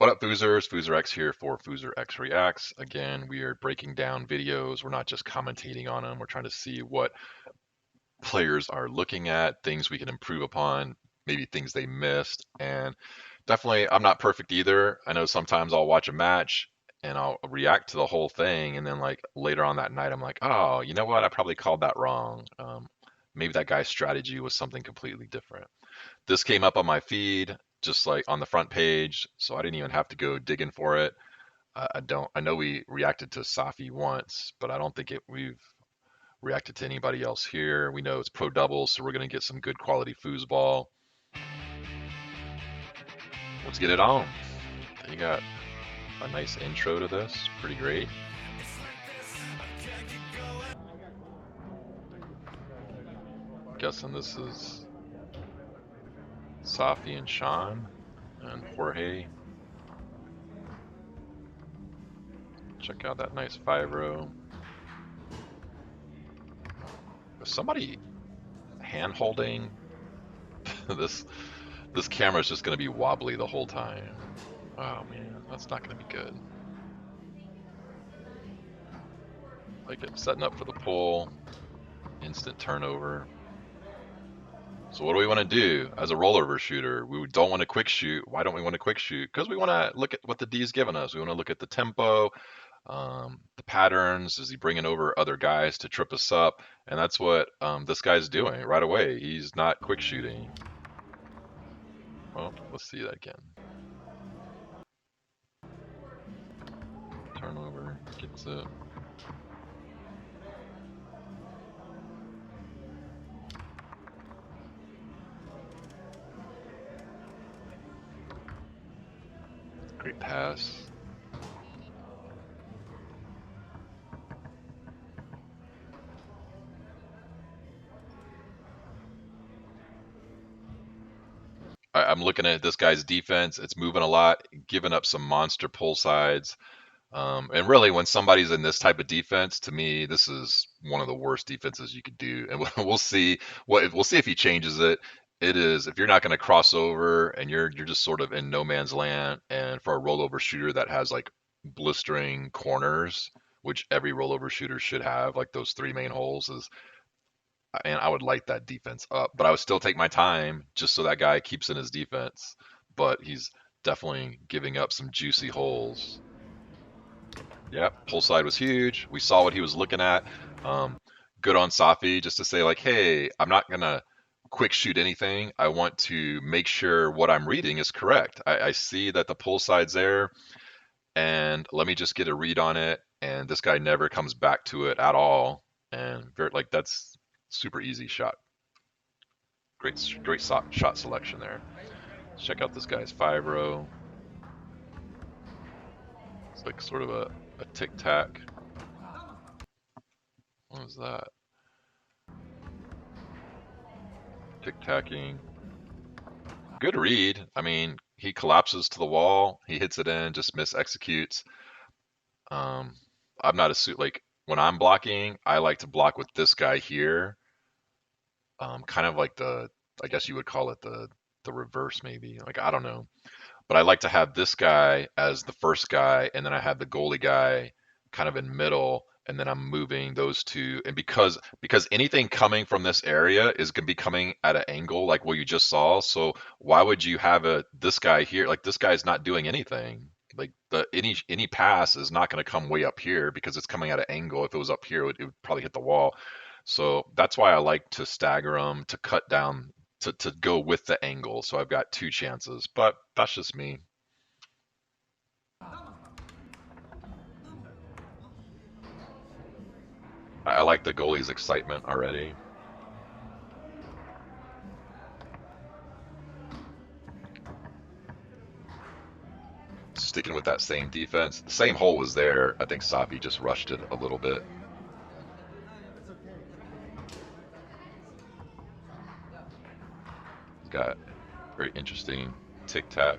What up, Foosers? FooserX here for FooserX Reacts. Again, we are breaking down videos. We're not just commentating on them. We're trying to see what players are looking at, things we can improve upon, maybe things they missed. And definitely, I'm not perfect either. I know sometimes I'll watch a match and I'll react to the whole thing, and then like later on that night, I'm like, oh, you know what? I probably called that wrong. Maybe that guy's strategy was something completely different. This came up on my feed, just like on the front page, so I didn't even have to go digging for it. I don't. I know we reacted to Safi once, but I don't think we've reacted to anybody else here. We know it's pro doubles, so we're gonna get some good quality foosball. Let's get it on. You got a nice intro to this, pretty great. Guessing this is Safi and Shan and Jorge. Check out that nice 5-row. Is somebody hand holding? this this camera is just gonna be wobbly the whole time. Oh man, that's not gonna be good. Like it setting up for the pull, instant turnover. So what do we want to do as a rollover shooter? We don't want to quick shoot. Why don't we want to quick shoot? Because we want to look at what the D is giving us. We want to look at the tempo, the patterns. Is he bringing over other guys to trip us up? And that's what this guy's doing right away. He's not quick shooting. Well, let's see that again. Turnover, gets it. Great pass. I'm looking at this guy's defense. It's moving a lot, giving up some monster pull sides. And really, when somebody's in this type of defense, to me, this is one of the worst defenses you could do. And we'll see we'll see if he changes it. It is if you're not going to cross over and you're just sort of in no man's land. And for a rollover shooter that has like blistering corners, which every rollover shooter should have, like those three main holes, is and I would light that defense up. But I would still take my time just so that guy keeps in his defense. But he's definitely giving up some juicy holes. Yeah, pull side was huge. We saw what he was looking at. Um, Good on Safi just to say like, hey, I'm not gonna quick shoot anything. I want to make sure what I'm reading is correct. I see that the pull side's there, and let me just get a read on it. And this guy never comes back to it at all. And very, like that's super easy shot. Great shot selection there. Let's check out this guy's 5-row. It's like sort of a tic tac. What was that? Tic-tacking. Good read. I mean, he collapses to the wall. He hits it in, just miss executes. I'm not a suit like when I'm blocking, I like to block with this guy here. Kind of like I guess you would call it the reverse maybe. Like I don't know. But I like to have this guy as the first guy, and then I have the goalie guy kind of in middle, and then I'm moving those two. And because anything coming from this area is gonna be coming at an angle like what you just saw. So why would you have this guy here? Like this guy's not doing anything. Like any pass is not going to come way up here because it's coming at an angle. If it was up here, it would probably hit the wall. So that's why I like to stagger them to cut down to go with the angle. So I've got two chances, but that's just me. I like the goalie's excitement already. Sticking with that same defense. The same hole was there. I think Safi just rushed it a little bit. Got very interesting tic-tac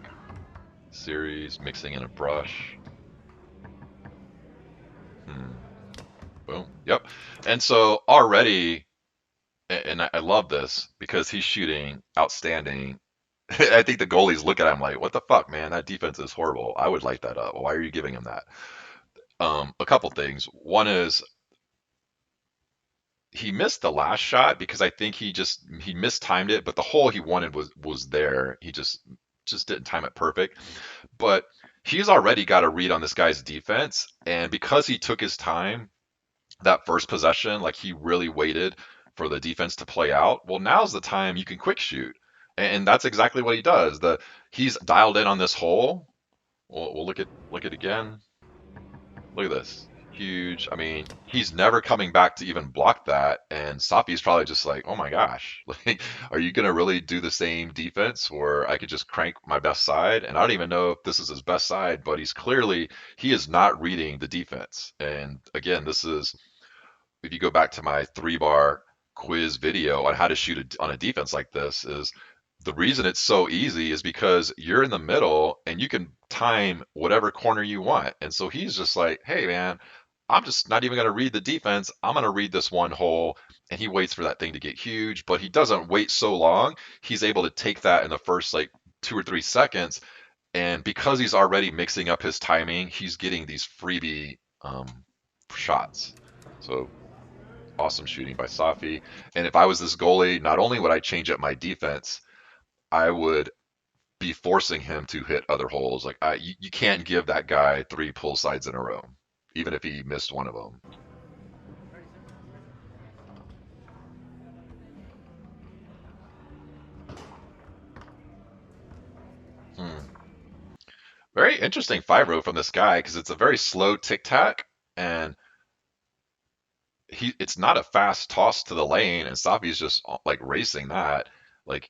series, mixing in a brush. Boom. Yep. And so already, and I love this because he's shooting outstanding I think the goalies look at him like, what the fuck, man? That defense is horrible. I would light that up. Why are you giving him that? A couple things. One is he missed the last shot because I think he mistimed it, but the hole he wanted was there. He just didn't time it perfect. But he's already got a read on this guy's defense, and because he took his time that first possession, like he really waited for the defense to play out. Well, now's the time you can quick shoot, and that's exactly what he does. The He's dialed in on this hole. We'll look at again. Look at this. Huge. I mean, he's never coming back to even block that. And Safi's probably just like, oh my gosh, like, are you gonna really do the same defense where I could just crank my best side? And I don't even know if this is his best side, but he is not reading the defense. And again, this is if you go back to my 3 bar quiz video on how to shoot on a defense like this, is the reason it's so easy is because you're in the middle and you can time whatever corner you want. And so he's just like, hey man, I'm just not even going to read the defense. I'm going to read this one hole. And he waits for that thing to get huge, but he doesn't wait so long. He's able to take that in the first like 2 or 3 seconds. And because he's already mixing up his timing, he's getting these freebie shots. So awesome shooting by Safi. And if I was this goalie, not only would I change up my defense, I would be forcing him to hit other holes. Like you can't give that guy 3 pull sides in a row, even if he missed one of them. Hmm. Very interesting 5 row from this guy because it's a very slow tic tac, and it's not a fast toss to the lane, and Safi's just like racing that. Like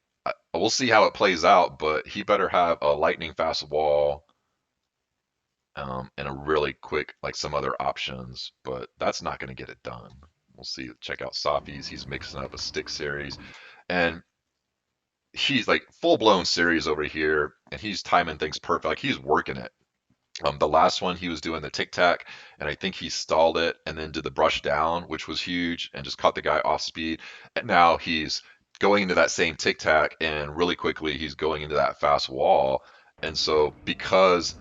we'll see how it plays out, but he better have a lightning fast wall and a really quick, like some other options, but that's not going to get it done. We'll see. Check out Safi's. He's mixing up a stick series, and he's like full blown series over here, and he's timing things perfect. Like he's working it. The last one he was doing the tic tac, and I think he stalled it and then did the brush down, which was huge, and just caught the guy off speed. And now he's going into that same tic tac, and really quickly he's going into that fast wall. And so because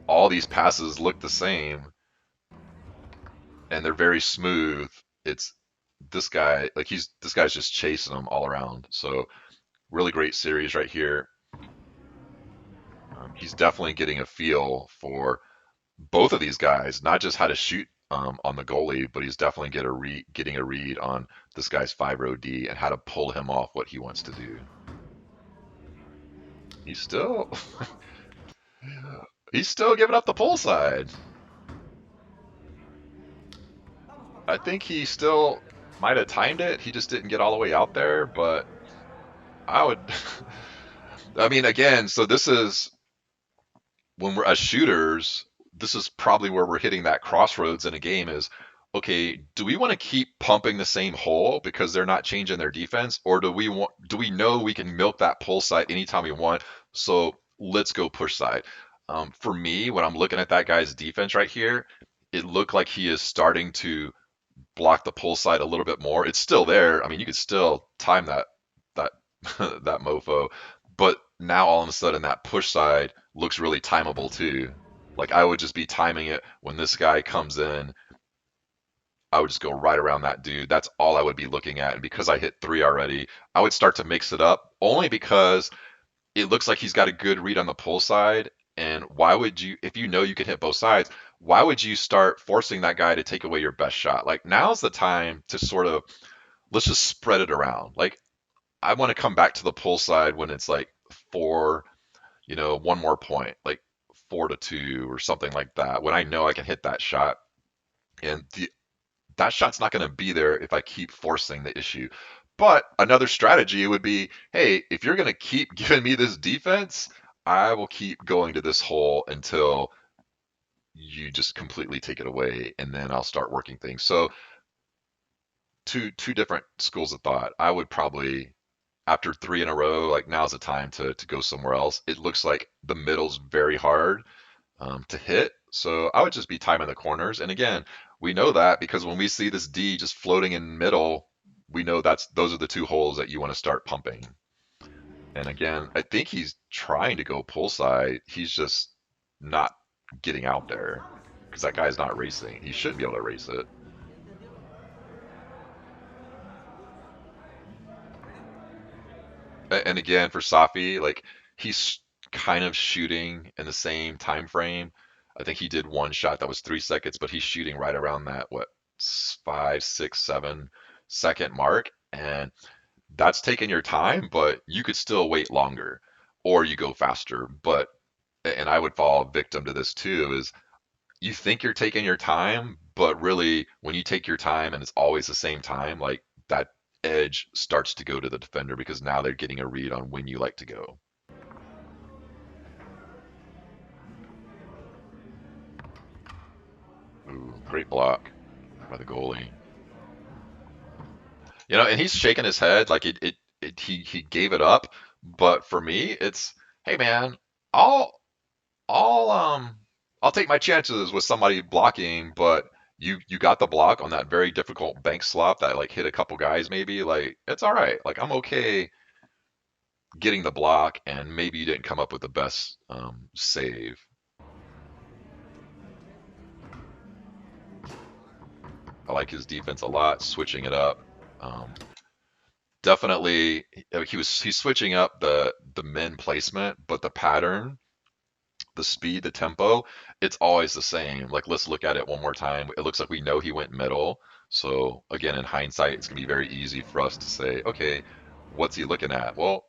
all these passes look the same and they're very smooth, it's this guy's just chasing them all around. So really great series right here. He's definitely getting a feel for both of these guys, not just how to shoot on the goalie, but he's definitely getting a read on this guy's 5 row D and how to pull him off what he wants to do. He's still he's still giving up the pull side. I think he still might have timed it. He just didn't get all the way out there, but I would I mean again, so this is when we're as shooters, this is probably where we're hitting that crossroads in a game is okay, do we want to keep pumping the same hole because they're not changing their defense, or do we know we can milk that pull side anytime we want? So let's go push side. For me, when I'm looking at that guy's defense right here, it looked like he is starting to block the pull side a little bit more. It's still there. I mean, you could still time that that mofo, but now all of a sudden that push side looks really timeable too. Like I would just be timing it when this guy comes in. I would just go right around that dude. That's all I would be looking at. And because I hit 3 already, I would start to mix it up only because it looks like he's got a good read on the pull side. And why would you, if you know you can hit both sides, why would you start forcing that guy to take away your best shot? Like now's the time to sort of let's just spread it around. Like I want to come back to the pull side when it's like 4, one more point, like 4-2 or something like that. When I know I can hit that shot, and that shot's not going to be there if I keep forcing the issue. But another strategy would be, hey, if you're going to keep giving me this defense, I will keep going to this hole until you just completely take it away, and then I'll start working things. So two different schools of thought. I would probably after 3 in a row, like now's the time to go somewhere else. It looks like the middle's very hard to hit, so I would just be timing the corners. And again, we know that because when we see this D just floating in middle, we know those are the 2 holes that you want to start pumping. And again, I think he's trying to go pull side. He's just not getting out there because that guy's not racing. He should be able to race it. And again, for Safi, like he's kind of shooting in the same time frame. I think he did one shot that was 3 seconds, but he's shooting right around that what 5, 6, 7 second mark, and that's taking your time, but you could still wait longer, or you go faster. But and I would fall victim to this too, is you think you're taking your time, but really when you take your time and it's always the same time, like that edge starts to go to the defender because now they're getting a read on when you like to go. Ooh, great block by the goalie. And he's shaking his head like he gave it up. But for me, it's hey man, I'll I'll um I'll take my chances with somebody blocking, but you got the block on that very difficult bank slot that like hit a couple guys maybe. Like it's all right. Like I'm okay getting the block, and maybe you didn't come up with the best save. I like his defense a lot, switching it up. Um, Definitely, he's switching up the men placement, but the pattern, the speed, the tempo, it's always the same. Like let's look at it one more time. It looks like we know he went middle. So again, in hindsight, it's gonna be very easy for us to say, okay, what's he looking at? Well,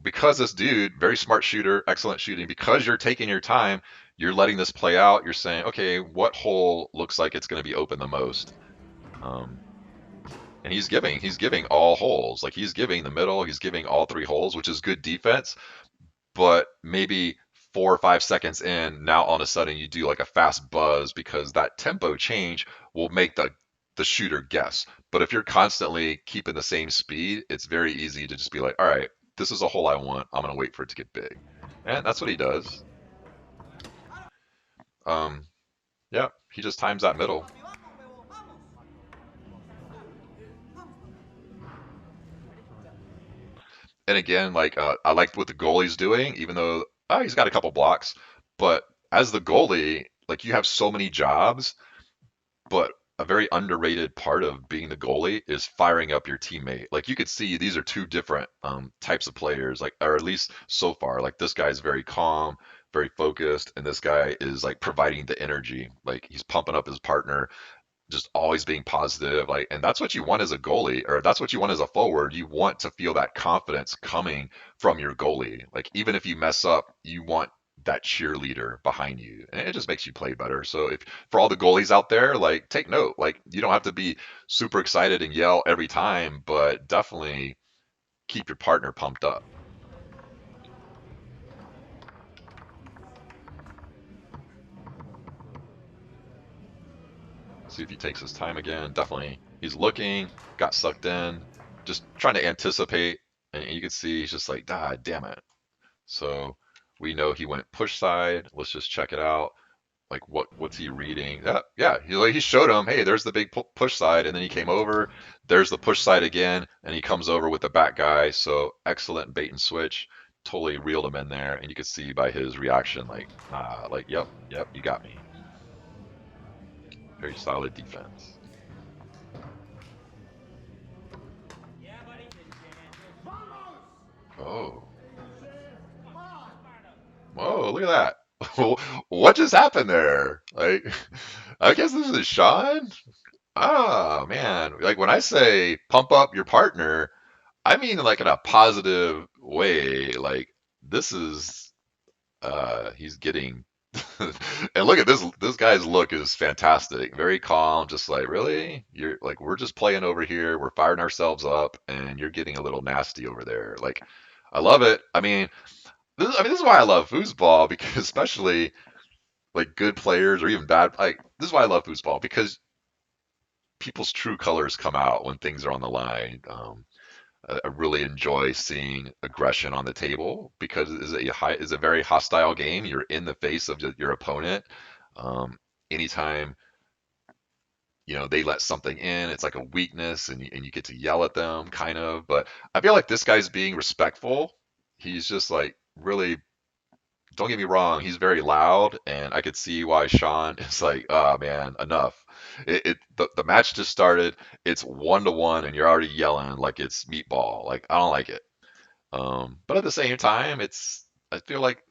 because this dude, very smart shooter, excellent shooting, because you're taking your time, you're letting this play out. You're saying, okay, what hole looks like it's going to be open the most? Um, and he's giving all holes. Like he's giving the middle, he's giving all three holes, which is good defense. But maybe 4 or 5 seconds in, now all of a sudden you do like a fast buzz because that tempo change will make the shooter guess. But if you're constantly keeping the same speed, it's very easy to just be like, all right, this is a hole I want. I'm gonna wait for it to get big, and that's what he does. Um, yeah, he just times that middle. And again, like I liked what the goalie's doing, even though he's got a couple blocks. But as the goalie, like you have so many jobs. But a very underrated part of being the goalie is firing up your teammate. Like you could see these are two different types of players, like or at least so far. Like this guy's very calm, very focused, and this guy is like providing the energy. Like he's pumping up his partner, just always being positive. Like, and that's what you want as a goalie, or that's what you want as a forward. You want to feel that confidence coming from your goalie. Like, even if you mess up, you want that cheerleader behind you, and it just makes you play better. So, if for all the goalies out there, like, take note. Like, you don't have to be super excited and yell every time, but definitely keep your partner pumped up. See if he takes his time again. Definitely, he's looking, got sucked in, just trying to anticipate, and you can see he's just like, ah, damn it. So we know he went push side. Let's just check it out. Like what's he reading? Yeah, yeah. He showed him, hey, there's the big push side, and then he came over. There's the push side again, and he comes over with the back guy. So excellent bait and switch. Totally reeled him in there, and you could see by his reaction, like, yep, yep, you got me. Very solid defense. Oh, whoa, look at that. What just happened there? Like, I guess this is Sean. Ah, man. Like when I say pump up your partner, I mean like in a positive way. Like this is he's getting and look at this guy's look is fantastic. Very calm, just like really? You're like we're just playing over here, we're firing ourselves up and you're getting a little nasty over there. Like I love it. I mean this is why I love foosball because especially like good players or even bad like this is why I love foosball because people's true colors come out when things are on the line. I really enjoy seeing aggression on the table because it's a very hostile game. You're in the face of your opponent. Um, Anytime they let something in. It's like a weakness, and you get to yell at them, kind of. But I feel like this guy's being respectful. He's just like really. Don't get me wrong, he's very loud, and I could see why Sean is like, oh man, enough. The match just started. It's 1-1, and you're already yelling like it's meatball. Like I don't like it. But at the same time, I feel like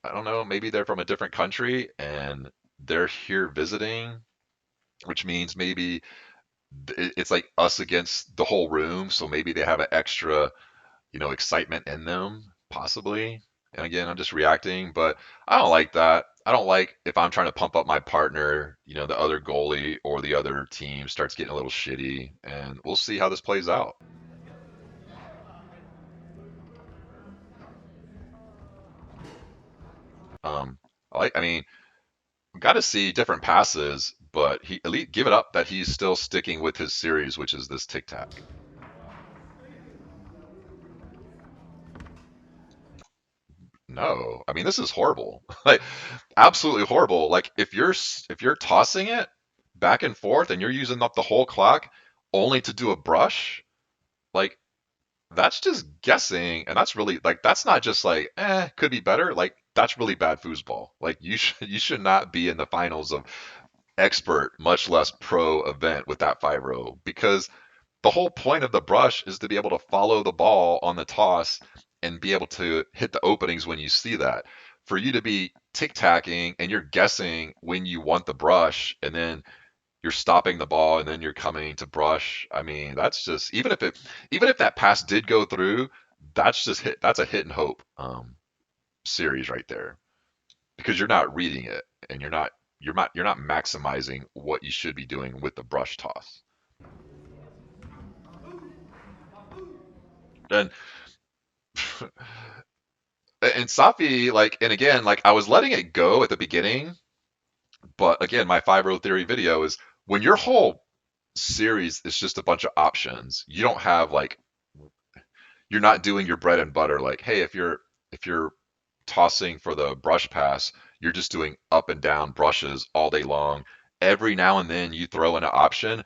I don't know, maybe they're from a different country and they're here visiting, which means maybe it's like us against the whole room. So maybe they have an extra, excitement in them, possibly. And again, I'm just reacting, but I don't like that. I don't like if I'm trying to pump up my partner, the other goalie or the other team starts getting a little shitty, and we'll see how this plays out. Um, I mean, got to see different passes, but he at least give it up that he's still sticking with his series, which is this tic tac. No, I mean this is horrible, like absolutely horrible. Like if you're tossing it back and forth and you're using up the whole clock only to do a brush, like that's just guessing, and that's really like that's not just like could be better. Like that's really bad foosball. Like you should not be in the finals of expert, much less pro event with that 5-row because the whole point of the brush is to be able to follow the ball on the toss and be able to hit the openings when you see that. For you to be tic-tacking and you're guessing when you want the brush and then you're stopping the ball and then you're coming to brush. I mean, that's just even if that pass did go through, that's a hit and hope series right there because you're not reading it and you're not maximizing what you should be doing with the brush toss. And and Safi, like, and again, like I was letting it go at the beginning, but again, my 5-row theory video is when your whole series is just a bunch of options, you don't have like you're not doing your bread and butter. Like, hey, if you're tossing for the brush pass, you're just doing up and down brushes all day long. Every now and then you throw in an option.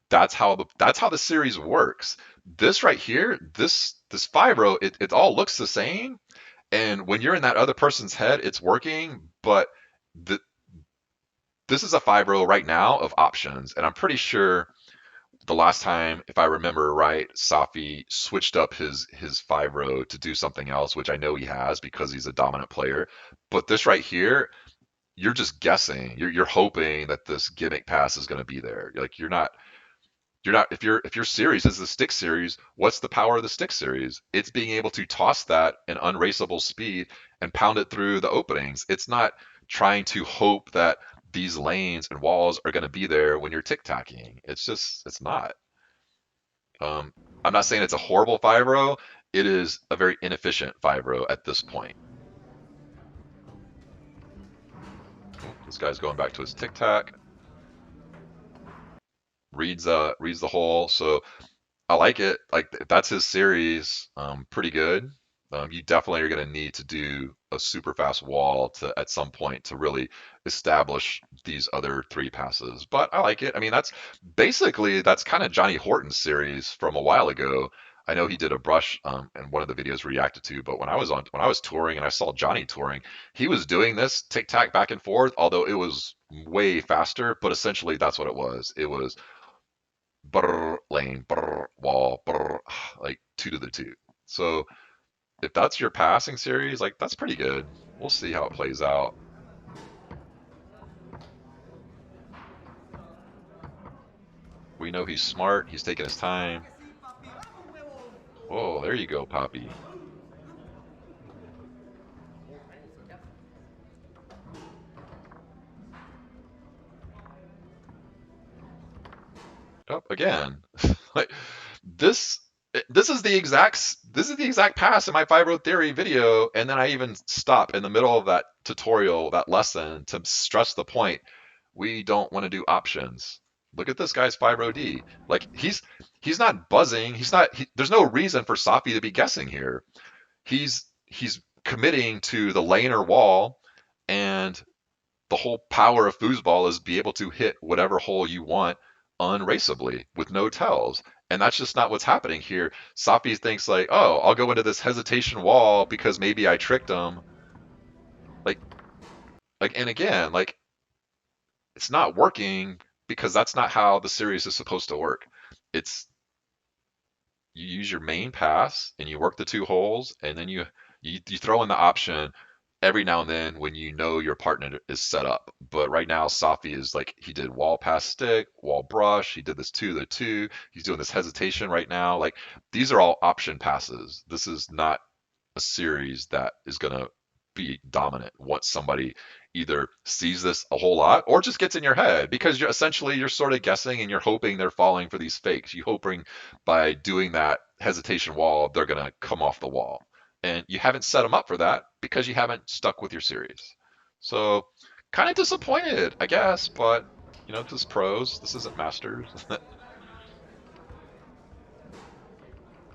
That's how the series works. This right here, this 5-row, it all looks the same. And when you're in that other person's head, it's working, but the, this is a 5-row right now of options. And I'm pretty sure the last time, if I remember right, Safi switched up his 5-row to do something else, which I know he has because he's a dominant player. But this right here, you're just guessing. You're hoping that this gimmick pass is going to be there. Like you're not if your series is the stick series, what's the power of the stick series? It's being able to toss that in unraceable speed and pound it through the openings. It's not trying to hope that these lanes and walls are going to be there when you're tic-tacking. It's not. Um, I'm not saying it's a horrible 5-row. It is a very inefficient 5-row at this point. This guy's going back to his tic-tac, reads the hole. So I like it. Like if that's his series, pretty good. You definitely are going to need to do a super fast wall to at some point to really establish these other three passes. But I like it. I mean, that's kind of Johnny Horton's series from a while ago. I know he did a brush in one of the videos we reacted to, but when I was touring and I saw Johnny touring, he was doing this tic tac back and forth, although it was way faster. But essentially, that's what it was. It was brr, lane, brr, wall, brr, like two to the two. So if that's your passing series, like that's pretty good. We'll see how it plays out. We know he's smart. He's taking his time. Oh, there you go, Poppy. Up again. Like this. This is the exact pass in my 5-row theory video, and then I even stop in the middle of that tutorial, that lesson, to stress the point. We don't want to do options. Look at this guy's 5-row D. Like he's not buzzing. There's no reason for Safi to be guessing here. He's committing to the lane or wall, and the whole power of foosball is be able to hit whatever hole you want unraceably with no tells. And that's just not what's happening here. Safi thinks like, oh, I'll go into this hesitation wall because maybe I tricked him. Like, and again, like it's not working because that's not how the series is supposed to work. It's you use your main pass and you work the two holes, and then you throw in the option every now and then when you know your partner is set up. But right now, Safi is like he did wall pass stick, wall brush. He did this 2-2. He's doing this hesitation right now. Like these are all option passes. This is not a series that is going to be dominant once somebody either sees this a whole lot or just gets in your head because you're sort of guessing and you're hoping they're falling for these fakes. You hoping by doing that hesitation wall they're going to come off the wall, and you haven't set them up for that because you haven't stuck with your series. So kind of disappointed, I guess, but this is pros. This isn't masters.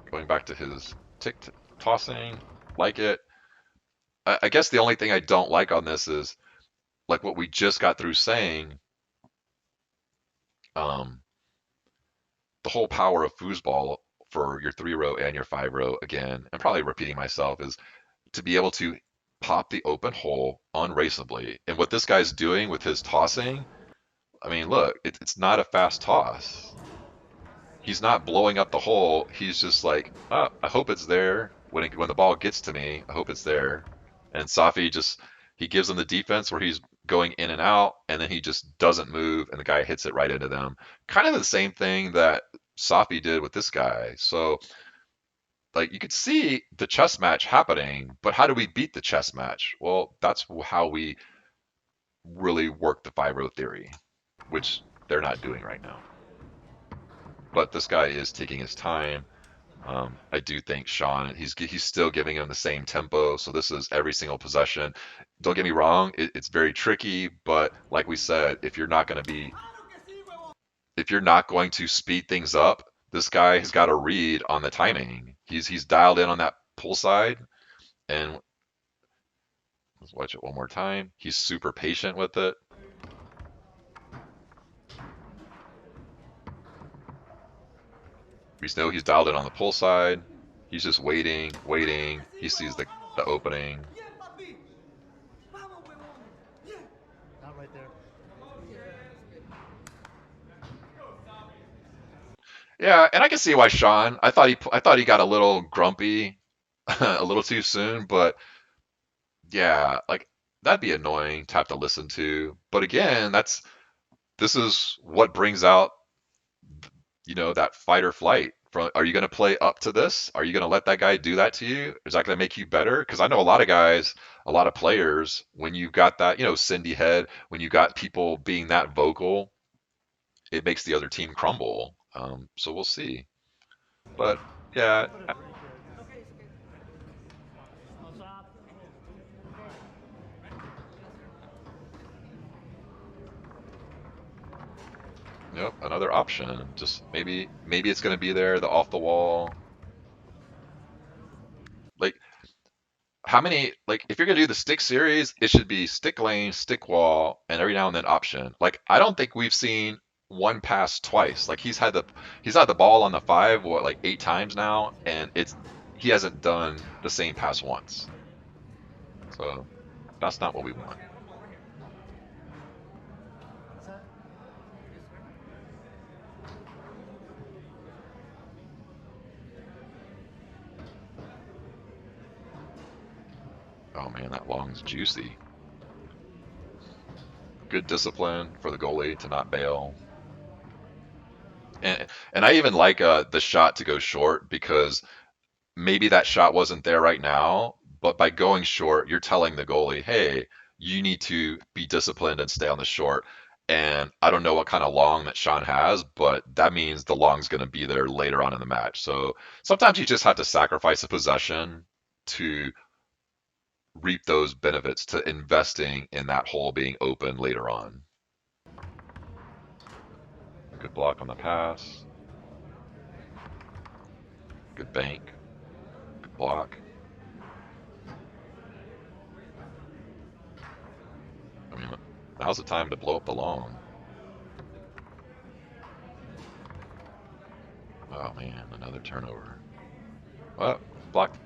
Going back to his tick tossing, like it. I guess the only thing I don't like on this is like what we just got through saying. Um, the whole power of foosball for your 3-row and your 5-row, again, I'm probably repeating myself, is to be able to pop the open hole unraceably. And what this guy's doing with his tossing, I mean, look, it's not a fast toss. He's not blowing up the hole. He's just like, oh, I hope it's there. When the ball gets to me, I hope it's there. And Safi he gives them the defense where he's going in and out, and then he just doesn't move, and the guy hits it right into them. Kind of the same thing that Safi did with this guy. So like you could see the chess match happening, but how do we beat the chess match? Well, that's how we really work the 5-row theory, which they're not doing right now. But this guy is taking his time. I do think Shan, he's still giving him the same tempo. So this is every single possession. Don't get me wrong, it's very tricky, but like we said, if you're not going to speed things up, this guy has got a read on the timing. He's dialed in on that pull side, and let's watch it one more time. He's super patient with it. We know he's dialed in on the pull side. He's just waiting, waiting. He sees the opening. Not right there. Yeah, and I can see why Shan. I thought he got a little grumpy, a little too soon. But yeah, like that'd be annoying to have to listen to. But again, this is what brings out that fight or flight. Are you going to play up to this? Are you going to let that guy do that to you? Is that going to make you better? Because I know a lot of guys, a lot of players, when you got that, Cindy head, when you got people being that vocal, it makes the other team crumble. So we'll see. But yeah, Put it pretty good. Okay, it's okay. No stop. yep, another option. Just maybe it's going to be there, the off the wall. Like how many if you're gonna do the stick series, it should be stick lane, stick wall, and every now and then option. Like I don't think we've seen one pass twice. Like he's had the ball on the 5 what like 8 times now, and he hasn't done the same pass once. So that's not what we want. Set. Oh man, that long's juicy. Good discipline for the goalie to not bail. And I even like the shot to go short because maybe that shot wasn't there right now, but by going short, you're telling the goalie, hey, you need to be disciplined and stay on the short. And I don't know what kind of long that Sean has, but that means the long's going to be there later on in the match. So sometimes you just have to sacrifice a possession to reap those benefits to investing in that hole being open later on. Good block on the pass. Good bank. Good block. I mean, now's the time to blow up the long. man, another turnover. Well, block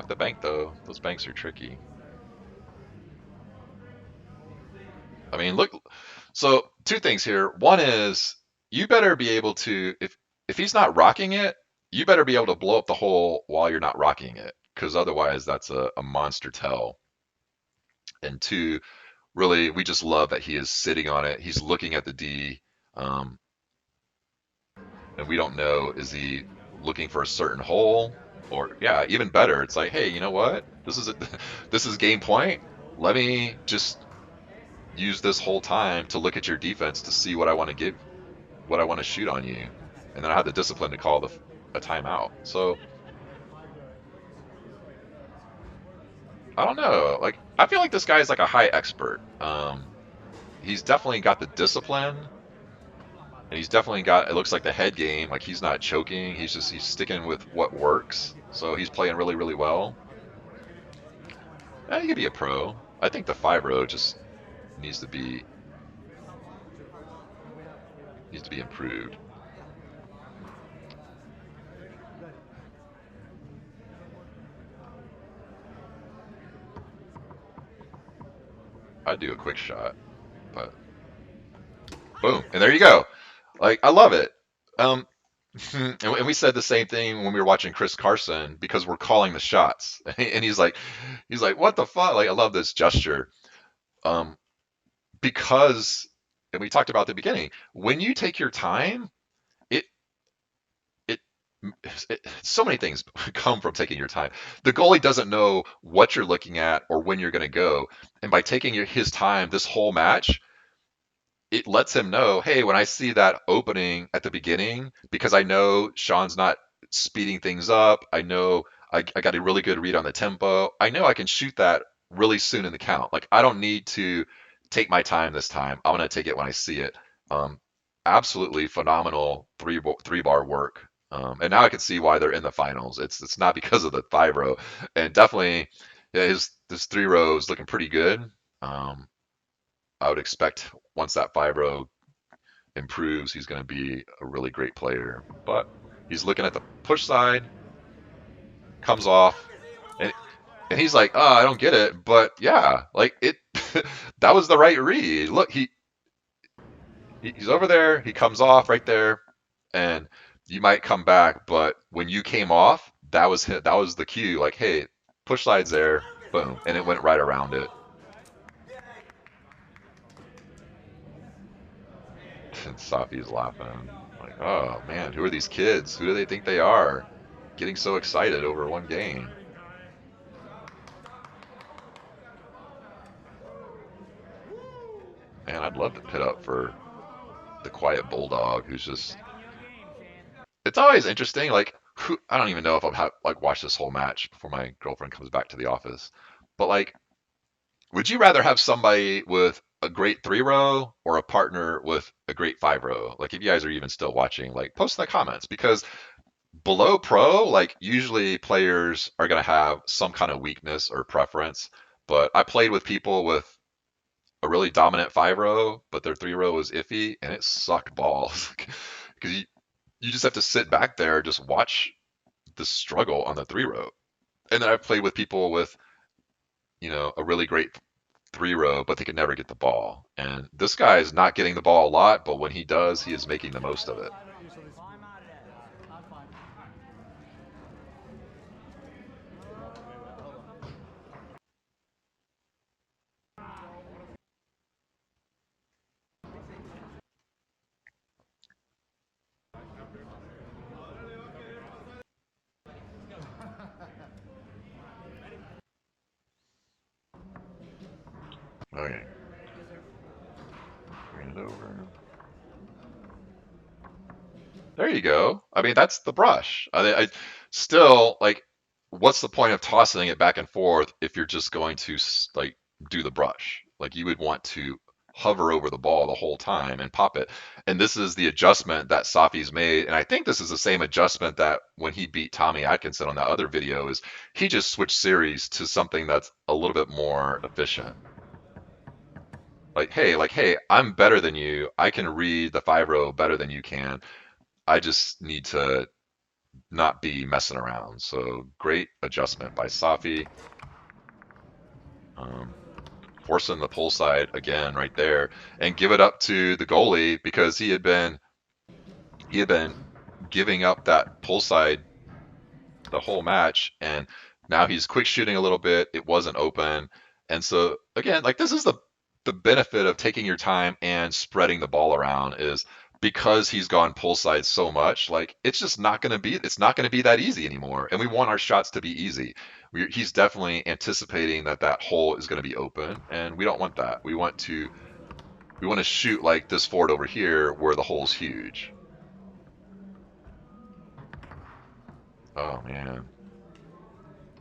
the bank though. Those banks are tricky. I mean, look. So two things here. One is you better be able to if he's not rocking it, you better be able to blow up the hole while you're not rocking it, because otherwise that's a monster tell. And two, really, we just love that he is sitting on it. He's looking at the D, um, and we don't know, is he looking for a certain hole, or yeah, even better, it's like, hey, you know what? This is this is game point. Let me just use this whole time to look at your defense to see what I want to give, what I want to shoot on you, and then I have the discipline to call a timeout. So I don't know. Like I feel like this guy is like a high expert. He's definitely got the discipline, and he's definitely got. It looks like the head game. Like he's not choking. He's sticking with what works. So he's playing really really well. He could be a pro. I think the 5-row just needs to be needs to be improved. I'd do a quick shot, but boom, and there you go. Like I love it. Um, and we said the same thing when we were watching Chris Carson because we're calling the shots, and he's like, what the fuck? Like I love this gesture. Um, because, and we talked about at the beginning, when you take your time, it it, so many things come from taking your time. The goalie doesn't know what you're looking at or when you're going to go, and by taking his time this whole match, it lets him know, hey, when I see that opening at the beginning, because I know Sean's not speeding things up, I know I got a really good read on the tempo. I know I can shoot that really soon in the count. Like I don't need to take my time this time. I'm gonna take it when I see it. Um, Absolutely phenomenal three bar work. And now I can see why they're in the finals. It's not because of the 5-row, and definitely yeah, his this 3-row is looking pretty good. Um, I would expect once that 5-row improves, he's going to be a really great player. But he's looking at the push side, comes off, and he's like, "Oh, I don't get it." But yeah, like it, that was the right read. Look, he's over there. He comes off right there, and you might come back. But when you came off, that was the cue. Like, hey, push side's there, boom, and it went right around it. And Safi's laughing. Like, oh man, who are these kids? Who do they think they are? Getting so excited over one game. Man, I'd love to pit up for the quiet bulldog who's just. It's always interesting. Like, I don't even know if I'll like watch this whole match before my girlfriend comes back to the office. But like, would you rather have somebody with a great 3-row or a partner with a great 5-row? Like, if you guys are even still watching, like, post in the comments because below pro, like usually players are going to have some kind of weakness or preference. But I played with people with a really dominant 5-row, but their 3-row was iffy and it sucked balls because you just have to sit back there, just watch the struggle on the 3-row. And then I've played with people with, a really great 3-row, but they could never get the ball. And this guy is not getting the ball a lot, but when he does, he is making the most of it. Okay, bring it over. There you go. I mean, that's the brush. I still like. What's the point of tossing it back and forth if you're just going to like do the brush? Like you would want to hover over the ball the whole time and pop it. And this is the adjustment that Safi's made. And I think this is the same adjustment that when he beat Tommy Atkinson on that other video is he just switched series to something that's a little bit more efficient. Like, hey, I'm better than you. I can read the 5-row better than you can. I just need to not be messing around. So great adjustment by Safi. Um, Forcing the pull side again right there and give it up to the goalie because he had been giving up that pull side the whole match, and now he's quick shooting a little bit. It wasn't open, and so again, like this is the benefit of taking your time and spreading the ball around is because he's gone pull side so much. Like it's not gonna be that easy anymore, and we want our shots to be easy. He's definitely anticipating that that hole is going to be open, and we don't want that. We want to shoot like this forward over here where the hole's huge. Oh man,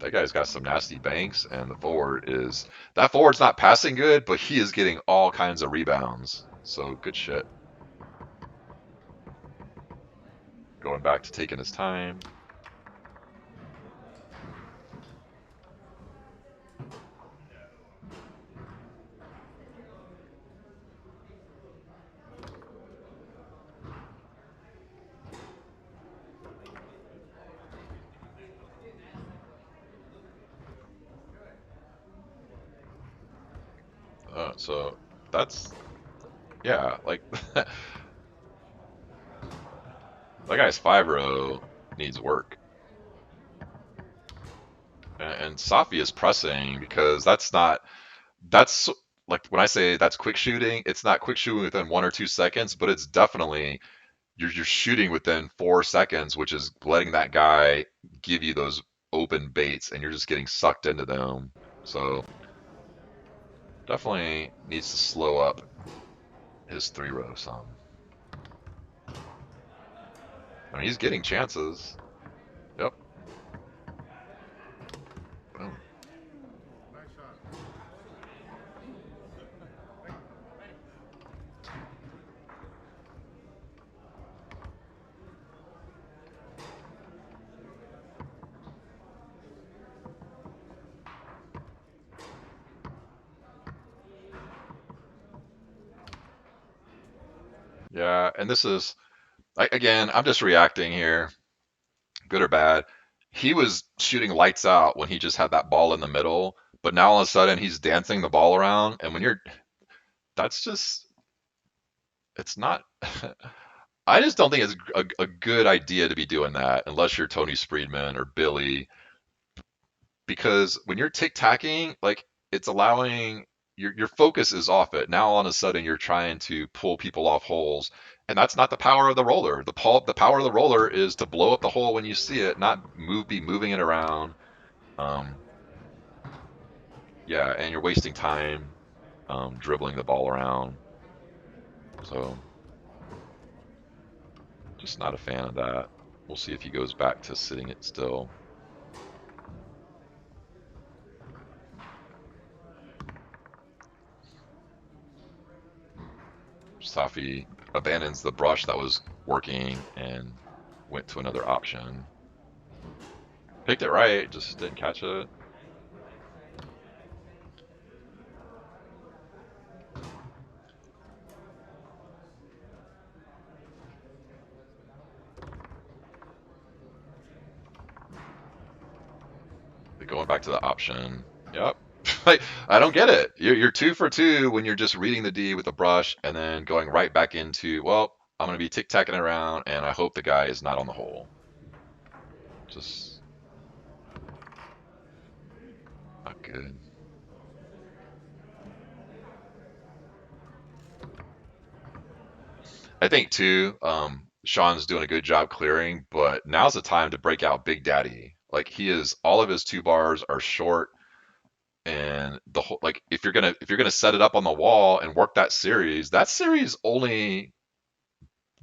that guy's got some nasty banks, and that forward's not passing good, but he is getting all kinds of rebounds. So good shit. Going back to taking his time. So that's yeah, like that guy's 5-0 needs work. And Safi is pressing because that's like when I say that's quick shooting, it's not quick shooting within 1 or 2 seconds, but it's definitely you're shooting within 4 seconds, which is letting that guy give you those open baits, and you're just getting sucked into them. So definitely needs to slow up his 3-row some. I mean, he's getting chances. Yep. Boom. Yeah, and this is again, I'm just reacting here, good or bad. He was shooting lights out when he just had that ball in the middle, but now all of a sudden he's dancing the ball around, and when you're that's just it's not I just don't think it's a good idea to be doing that unless you're Tony Spreedman or Billy, because when you're tic tacking, like it's allowing your focus is off it. Now all of a sudden you're trying to pull people off holes, and that's not the power of the roller. The power of the roller is to blow up the hole when you see it, not be moving it around. Um, yeah, and you're wasting time dribbling the ball around. So just not a fan of that. We'll see if he goes back to sitting it still. Safi abandons the brush that was working and went to another option. Picked it right, just didn't catch it. Going back to the option. Yep. Like, I don't get it. You're 2 for 2 when you're just reading the D with the brush and then going right back into, well, I'm going to be tic tacking around and I hope the guy is not on the hole. Just not good. I think too, Sean's doing a good job clearing, but now's the time to break out Big Daddy. Like all of his 2 bars are short, and the whole like if you're gonna set it up on the wall and work that series only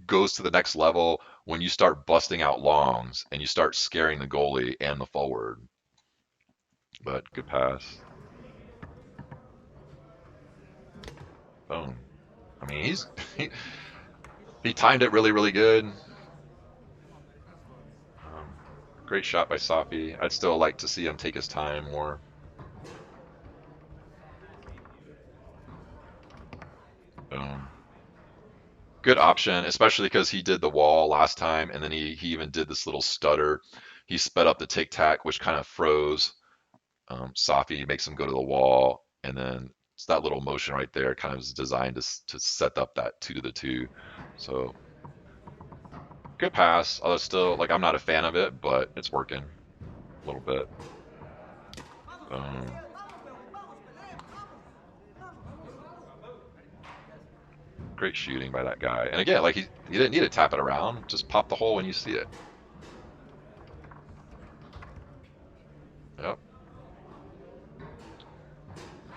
goes to the next level when you start busting out longs and you start scaring the goalie and the forward. But good pass. Boom. I mean, he, he timed it really, really good. Great shot by Safi. I'd still like to see him take his time more. Boom. good option, especially because he did the wall last time, and then he even did this little stutter. He sped up the tic tac, which kind of froze Safi, makes him go to the wall, and then it's that little motion right there kind of is designed to set up that 2 to the 2. So good pass. Although still, like, I'm not a fan of it, but it's working a little bit. Um, Great shooting by that guy. And again, like he didn't need to tap it around. Just pop the hole when you see it. Yep.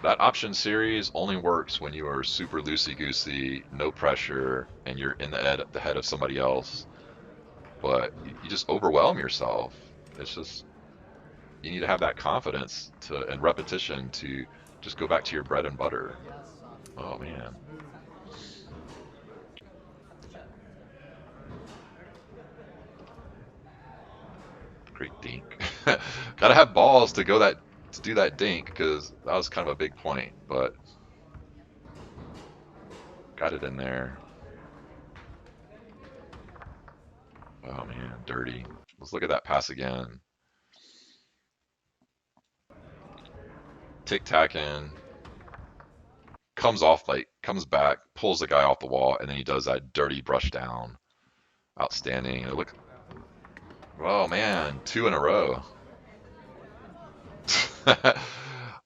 That option series only works when you are super loosey goosey, no pressure, and you're in the head of somebody else. But you just overwhelm yourself. It's just you need to have that confidence to and repetition to just go back to your bread and butter. Oh man, great dink. Gotta have balls to do that dink because that was kind of a big point, but got it in there. Oh man, dirty. Let's look at that pass again. Tic tac in, comes back, pulls the guy off the wall, and then he does that dirty brush down. Outstanding. Oh man, 2 in a row.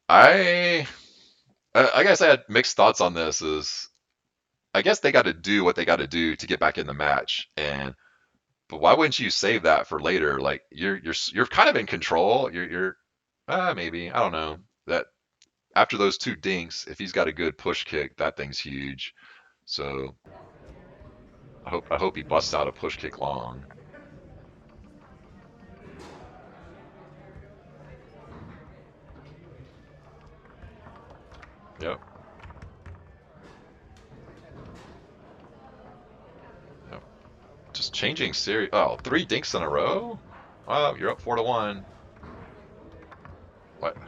I I guess I had mixed thoughts on this. Is I guess they got to do what they got to do to get back in the match, and but why wouldn't you save that for later? Like you're kind of in control. You're maybe I don't know that after those 2 dinks, if he's got a good push kick, that thing's huge. So I hope he busts out a push kick long. Yep. Yep. Just changing series. Oh, 3 dinks in a row. Oh, you're up 4-1. What?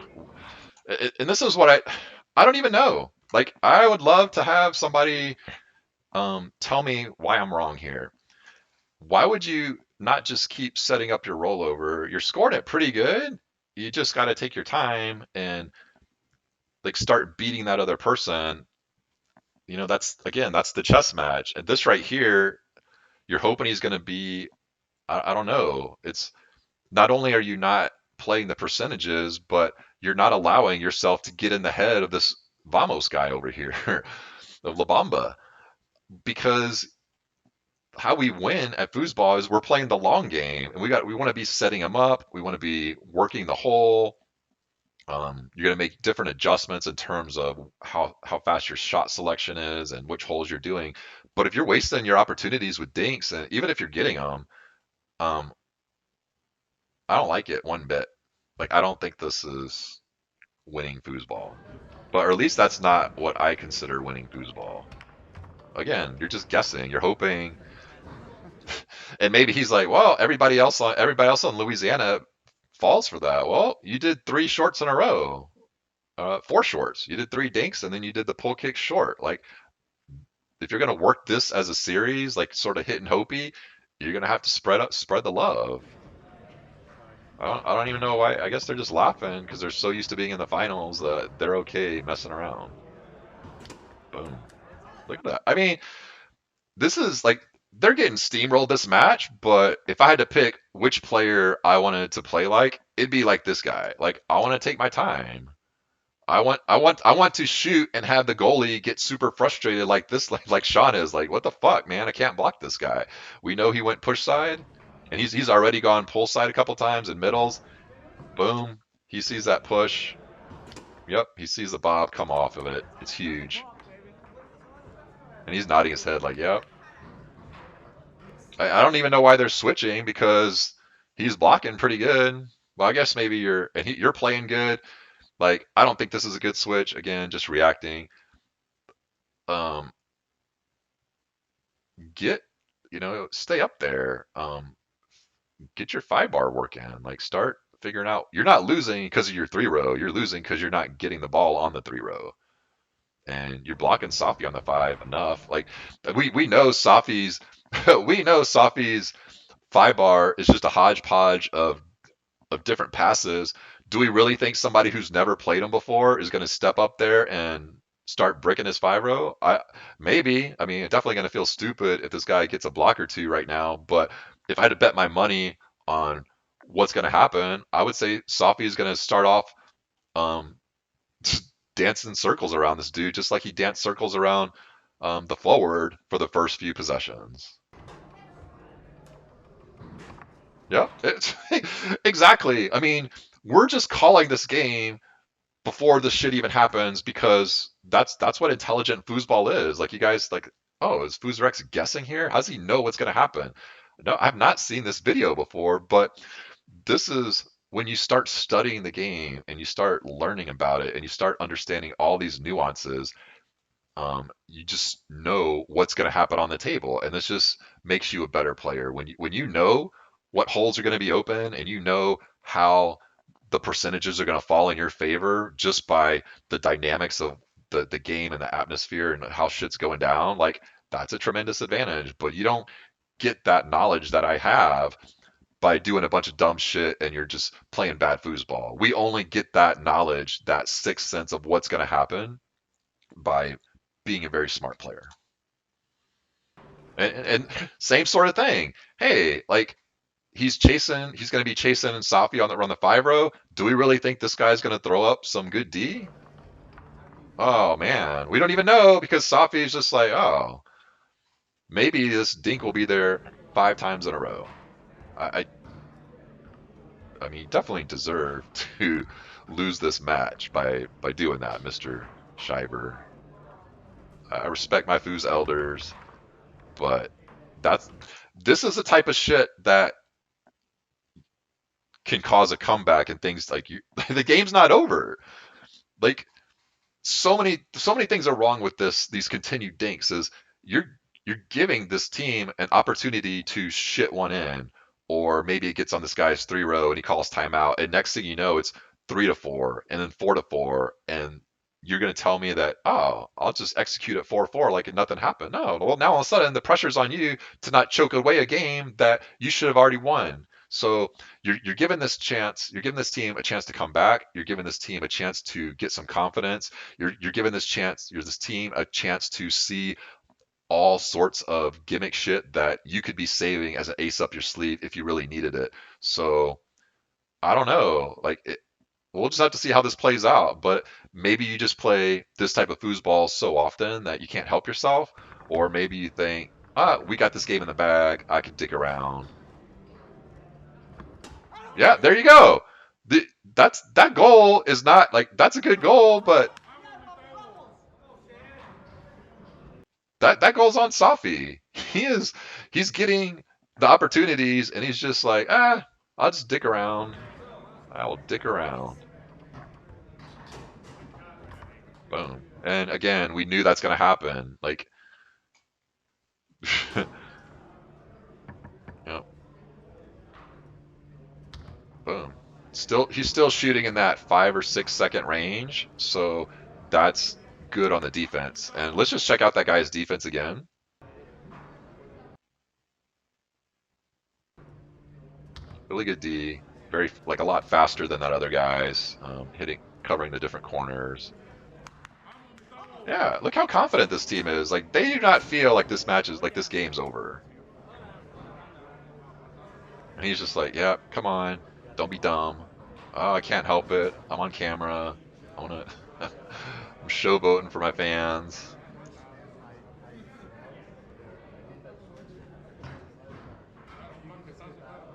And this is what I don't even know. Like I would love to have somebody tell me why I'm wrong here. Why would you not just keep setting up your rollover? You're scoring it pretty good. You just got to take your time and like start beating that other person. That's again, that's the chess match. And this right here, you're hoping he's going to be. I don't know. It's not only are you not playing the percentages, but you're not allowing yourself to get in the head of this Vamos guy over here, of La Bamba, because how we win at foosball is we're playing the long game, and we want to be setting them up. We want to be working the hole. You're going to make different adjustments in terms of how fast your shot selection is and which holes you're doing. But if you're wasting your opportunities with dinks, and even if you're getting them, um, I don't like it one bit. Like I don't think this is winning foosball, but or at least that's not what I consider winning foosball. Again, you're just guessing. You're hoping, and maybe he's like, well, everybody else on Louisiana falls for that. Well, you did 3 shorts in a row, 4 shorts. You did 3 dinks, and then you did the pull kick short. Like if you're gonna work this as a series, like sort of hitting Hopi, you're gonna have to spread the love. I don't even know why. I guess they're just laughing because they're so used to being in the finals that they're okay messing around. Boom. Look at that. I mean, this is like they're getting steamrolled this match, but if I had to pick which player I wanted to play like, it'd be like this guy. Like I want to take my time. I want to shoot and have the goalie get super frustrated like this, like Sean is. Like, what the fuck, man? I can't block this guy. We know he went push side, and he's already gone pull side a couple times in middles. Boom. He sees that push. Yep, he sees the bob come off of it. It's huge. And he's nodding his head like, yep. I don't even know why they're switching because he's blocking pretty good. Well, I guess maybe you're playing good. Like, I don't think this is a good switch. Again, just reacting. Um, get, stay up there. Get your 5 bar work in. Like, start figuring out. You're not losing because of your 3 row. You're losing because you're not getting the ball on the 3 row. and you're blocking Safi on the 5 enough. Like we know Safi's we know Safi's 5 bar is just a hodgepodge of different passes. Do we really think somebody who's never played him before is going to step up there and start bricking his 5 row? I maybe. I mean, definitely going to feel stupid if this guy gets a block or two right now. But if I had to bet my money on what's going to happen, I would say Safi is going to start off um, dancing circles around this dude, just like he danced circles around the forward for the first few possessions. Yep, it's, exactly. I mean, we're just calling this game before this shit even happens because that's what intelligent foosball is. Like you guys like, oh, is FooserX guessing here? How does he know what's going to happen? No, I've not seen this video before, but this is when you start studying the game and you start learning about it and you start understanding all these nuances. You just know what's going to happen on the table, and this just makes you a better player when you know what holes are going to be open and you know how the percentages are going to fall in your favor just by the dynamics of the game and the atmosphere and how shit's going down. Like that's a tremendous advantage, but you don't get that knowledge that I have by doing a bunch of dumb shit and you're just playing bad foosball. We only get that knowledge, that sixth sense of what's going to happen by being a very smart player. And same sort of thing. Hey, like he's going to be chasing Safi on the 5 row. Do we really think this guy's going to throw up some good D? Oh man, we don't even know because Safi's just like, oh, maybe this dink will be there 5 times in a row. I, I, I mean, definitely deserve to lose this match by doing that, Mister Schreiber. I respect my foos elders, but that's this is the type of shit that can cause a comeback and things like you. The game's not over. Like so many things are wrong with these continued dinks is you're you're giving this team an opportunity to shit one in, or maybe it gets on this guy's 3 row and he calls timeout, and next thing you know it's 3-4 and then 4-4, and you're gonna tell me that, oh, I'll just execute at 4-4 like nothing happened. No, well now all of a sudden the pressure's on you to not choke away a game that you should have already won. So you're giving this chance, you're giving this team a chance to come back. You're giving this team a chance to get some confidence. You're giving this team a chance to see all sorts of gimmick shit that you could be saving as an ace up your sleeve if you really needed it. So I don't know. We'll just have to see how this plays out. But maybe you just play this type of foosball so often that you can't help yourself, or maybe you think, we got this game in the bag. I can dig around. Yeah, there you go. That goal is not like that's a good goal, but that goes on Safi. He's getting the opportunities and he's just like, I'll just dick around. I will dick around. Boom. And again, we knew that's gonna happen. Like, you know, boom. He's still shooting in that 5 or 6 second range, so that's good on the defense. And let's just check out that guy's defense again. Really good D, very like a lot faster than that other guy's, covering the different corners. Yeah, look how confident this team is. Like they do not feel like this game's over. And he's just like, yeah, come on, don't be dumb. Oh, I can't help it. I'm on camera. I wanna, I'm showboating for my fans.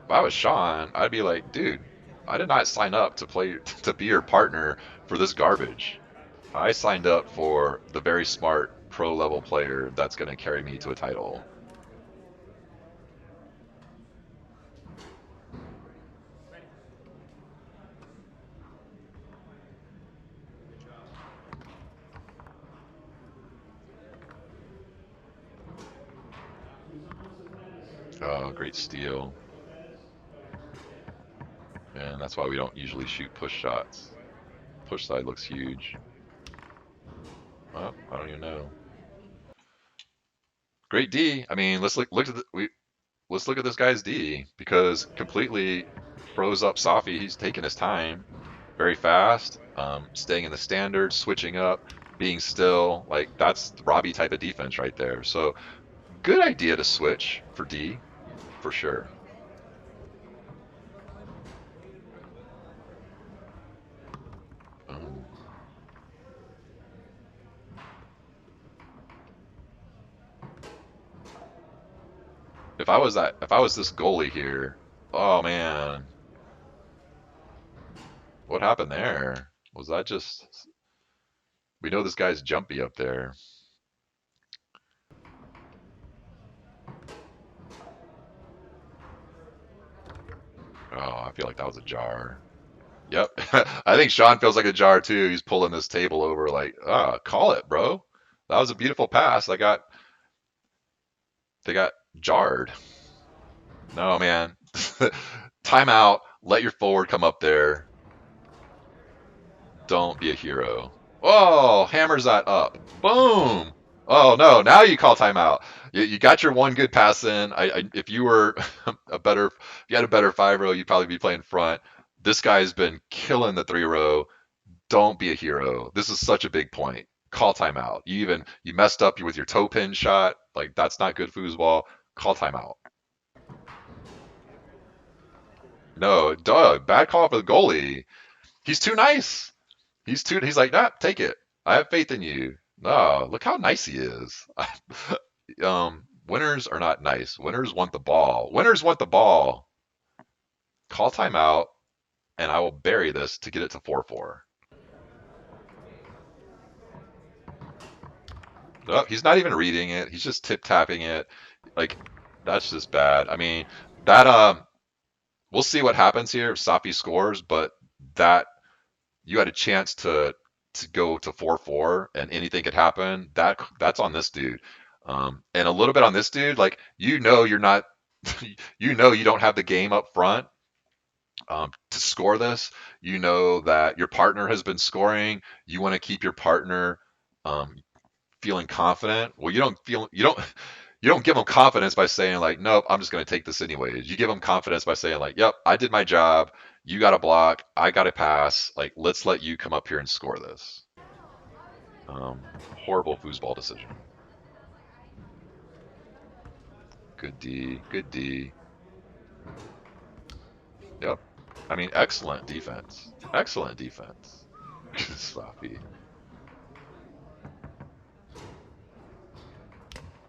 If I was Sean, I'd be like, dude, I did not sign up to play to be your partner for this garbage. I signed up for the very smart pro level player that's going to carry me to a title. Oh, great steal. And that's why we don't usually shoot push shots. Push side looks huge. Well, I don't even know. Great D. I mean, let's look at let's look at this guy's D because completely froze up Safi. He's taking his time, very fast, staying in the standards, switching up, being still. Like that's Robbie type of defense right there. So good idea to switch for D for sure. Um, if I was this goalie here, oh man, what happened there? Was that just? We know this guy's jumpy up there. Oh, I feel like that was a jar. Yep. I think Sean feels like a jar too. He's pulling this table over like, call it, bro. That was a beautiful pass. They got jarred. No, man. Timeout. Let your forward come up there. Don't be a hero. Oh, hammers that up. Boom. Oh no, now you call timeout. You got your one good pass in. If you were if you had a better 5 row, you'd probably be playing front. This guy's been killing the 3 row. Don't be a hero. This is such a big point. Call timeout. You messed up with your toe pin shot. Like that's not good foosball. Call timeout. No, duh. Bad call for the goalie. He's too nice. He's like, nah, take it. I have faith in you. No, look how nice he is. Winners are not nice. Winners want the ball. Winners want the ball. Call timeout, and I will bury this to get it to 4-4. Oh, he's not even reading it. He's just tip tapping it. Like that's just bad. I mean, that we'll see what happens here if Safi scores, but that you had a chance to go to 4-4 and anything could happen. That's on this dude. And a little bit on this dude, like you're not you don't have the game up front to score this. You know that your partner has been scoring. You want to keep your partner um, feeling confident. Well, you don't give them confidence by saying like, nope, I'm just going to take this anyways. You give them confidence by saying like, yep, I did my job. You got a block. I got a pass. Like, let's let you come up here and score this. Horrible foosball decision. Good D. Good D. Yep. I mean, excellent defense. Excellent defense. Sloppy.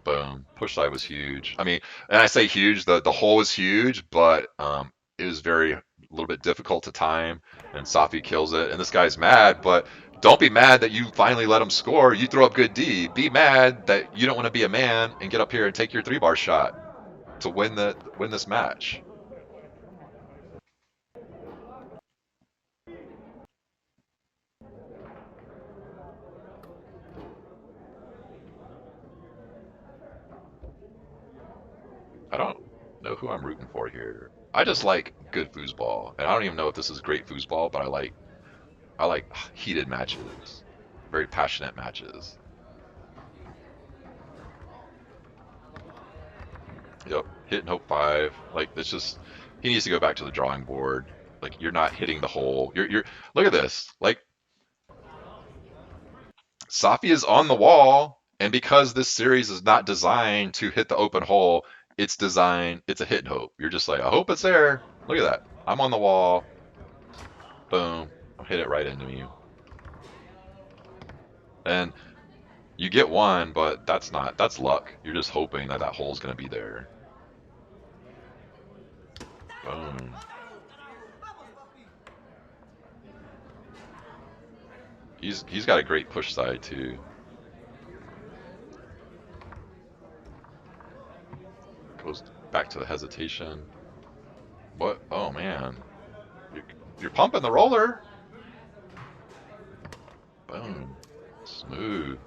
Boom. Push side was huge. I mean, and I say huge, the hole was huge, but it was very a little bit difficult to time, and Safi kills it. And this guy's mad, but don't be mad that you finally let him score. You throw up good D. Be mad that you don't want to be a man and get up here and take your 3 bar shot to win this match. I don't know who I'm rooting for here. I just like good foosball, and I don't even know if this is great foosball, but I like heated matches, very passionate matches. Yep, hit and hope 5. Like it's just he needs to go back to the drawing board. Like you're not hitting the hole. You're look at this. Like Safi is on the wall, and because this series is not designed to hit the open hole, it's a hit and hope. You're just like, I hope it's there. Look at that. I'm on the wall. Boom. I'll hit it right into you. And you get one, but that's luck. You're just hoping that that hole's gonna be there. Boom. He's got a great push side too. Goes back to the hesitation. What? Oh man, you're, you're pumping the roller. Boom. Smooth.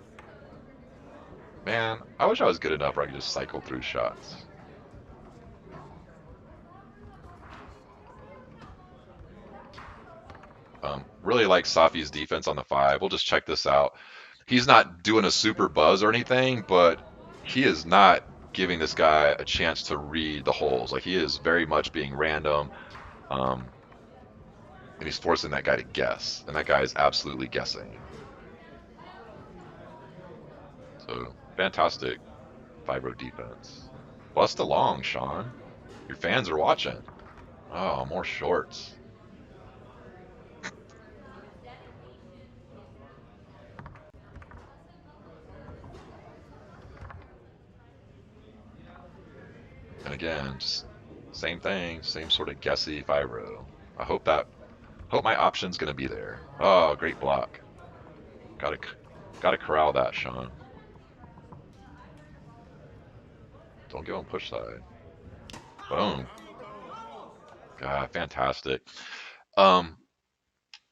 Man, I wish I was good enough where I could just cycle through shots. Really like Safi's defense on the 5. We'll just check this out. he's not doing a super buzz or anything, but he is not giving this guy a chance to read the holes. Like he is very much being random, um, and he's forcing that guy to guess, and that guy is absolutely guessing. So fantastic 5-row defense. Bust along, Sean. Your fans are watching. Oh, more shorts. And again, just same thing, same sort of guessy 5-row. I hope my option's gonna be there. Oh, great block. Gotta gotta corral that, Sean. Don't give him push side. Boom. God, fantastic. Um,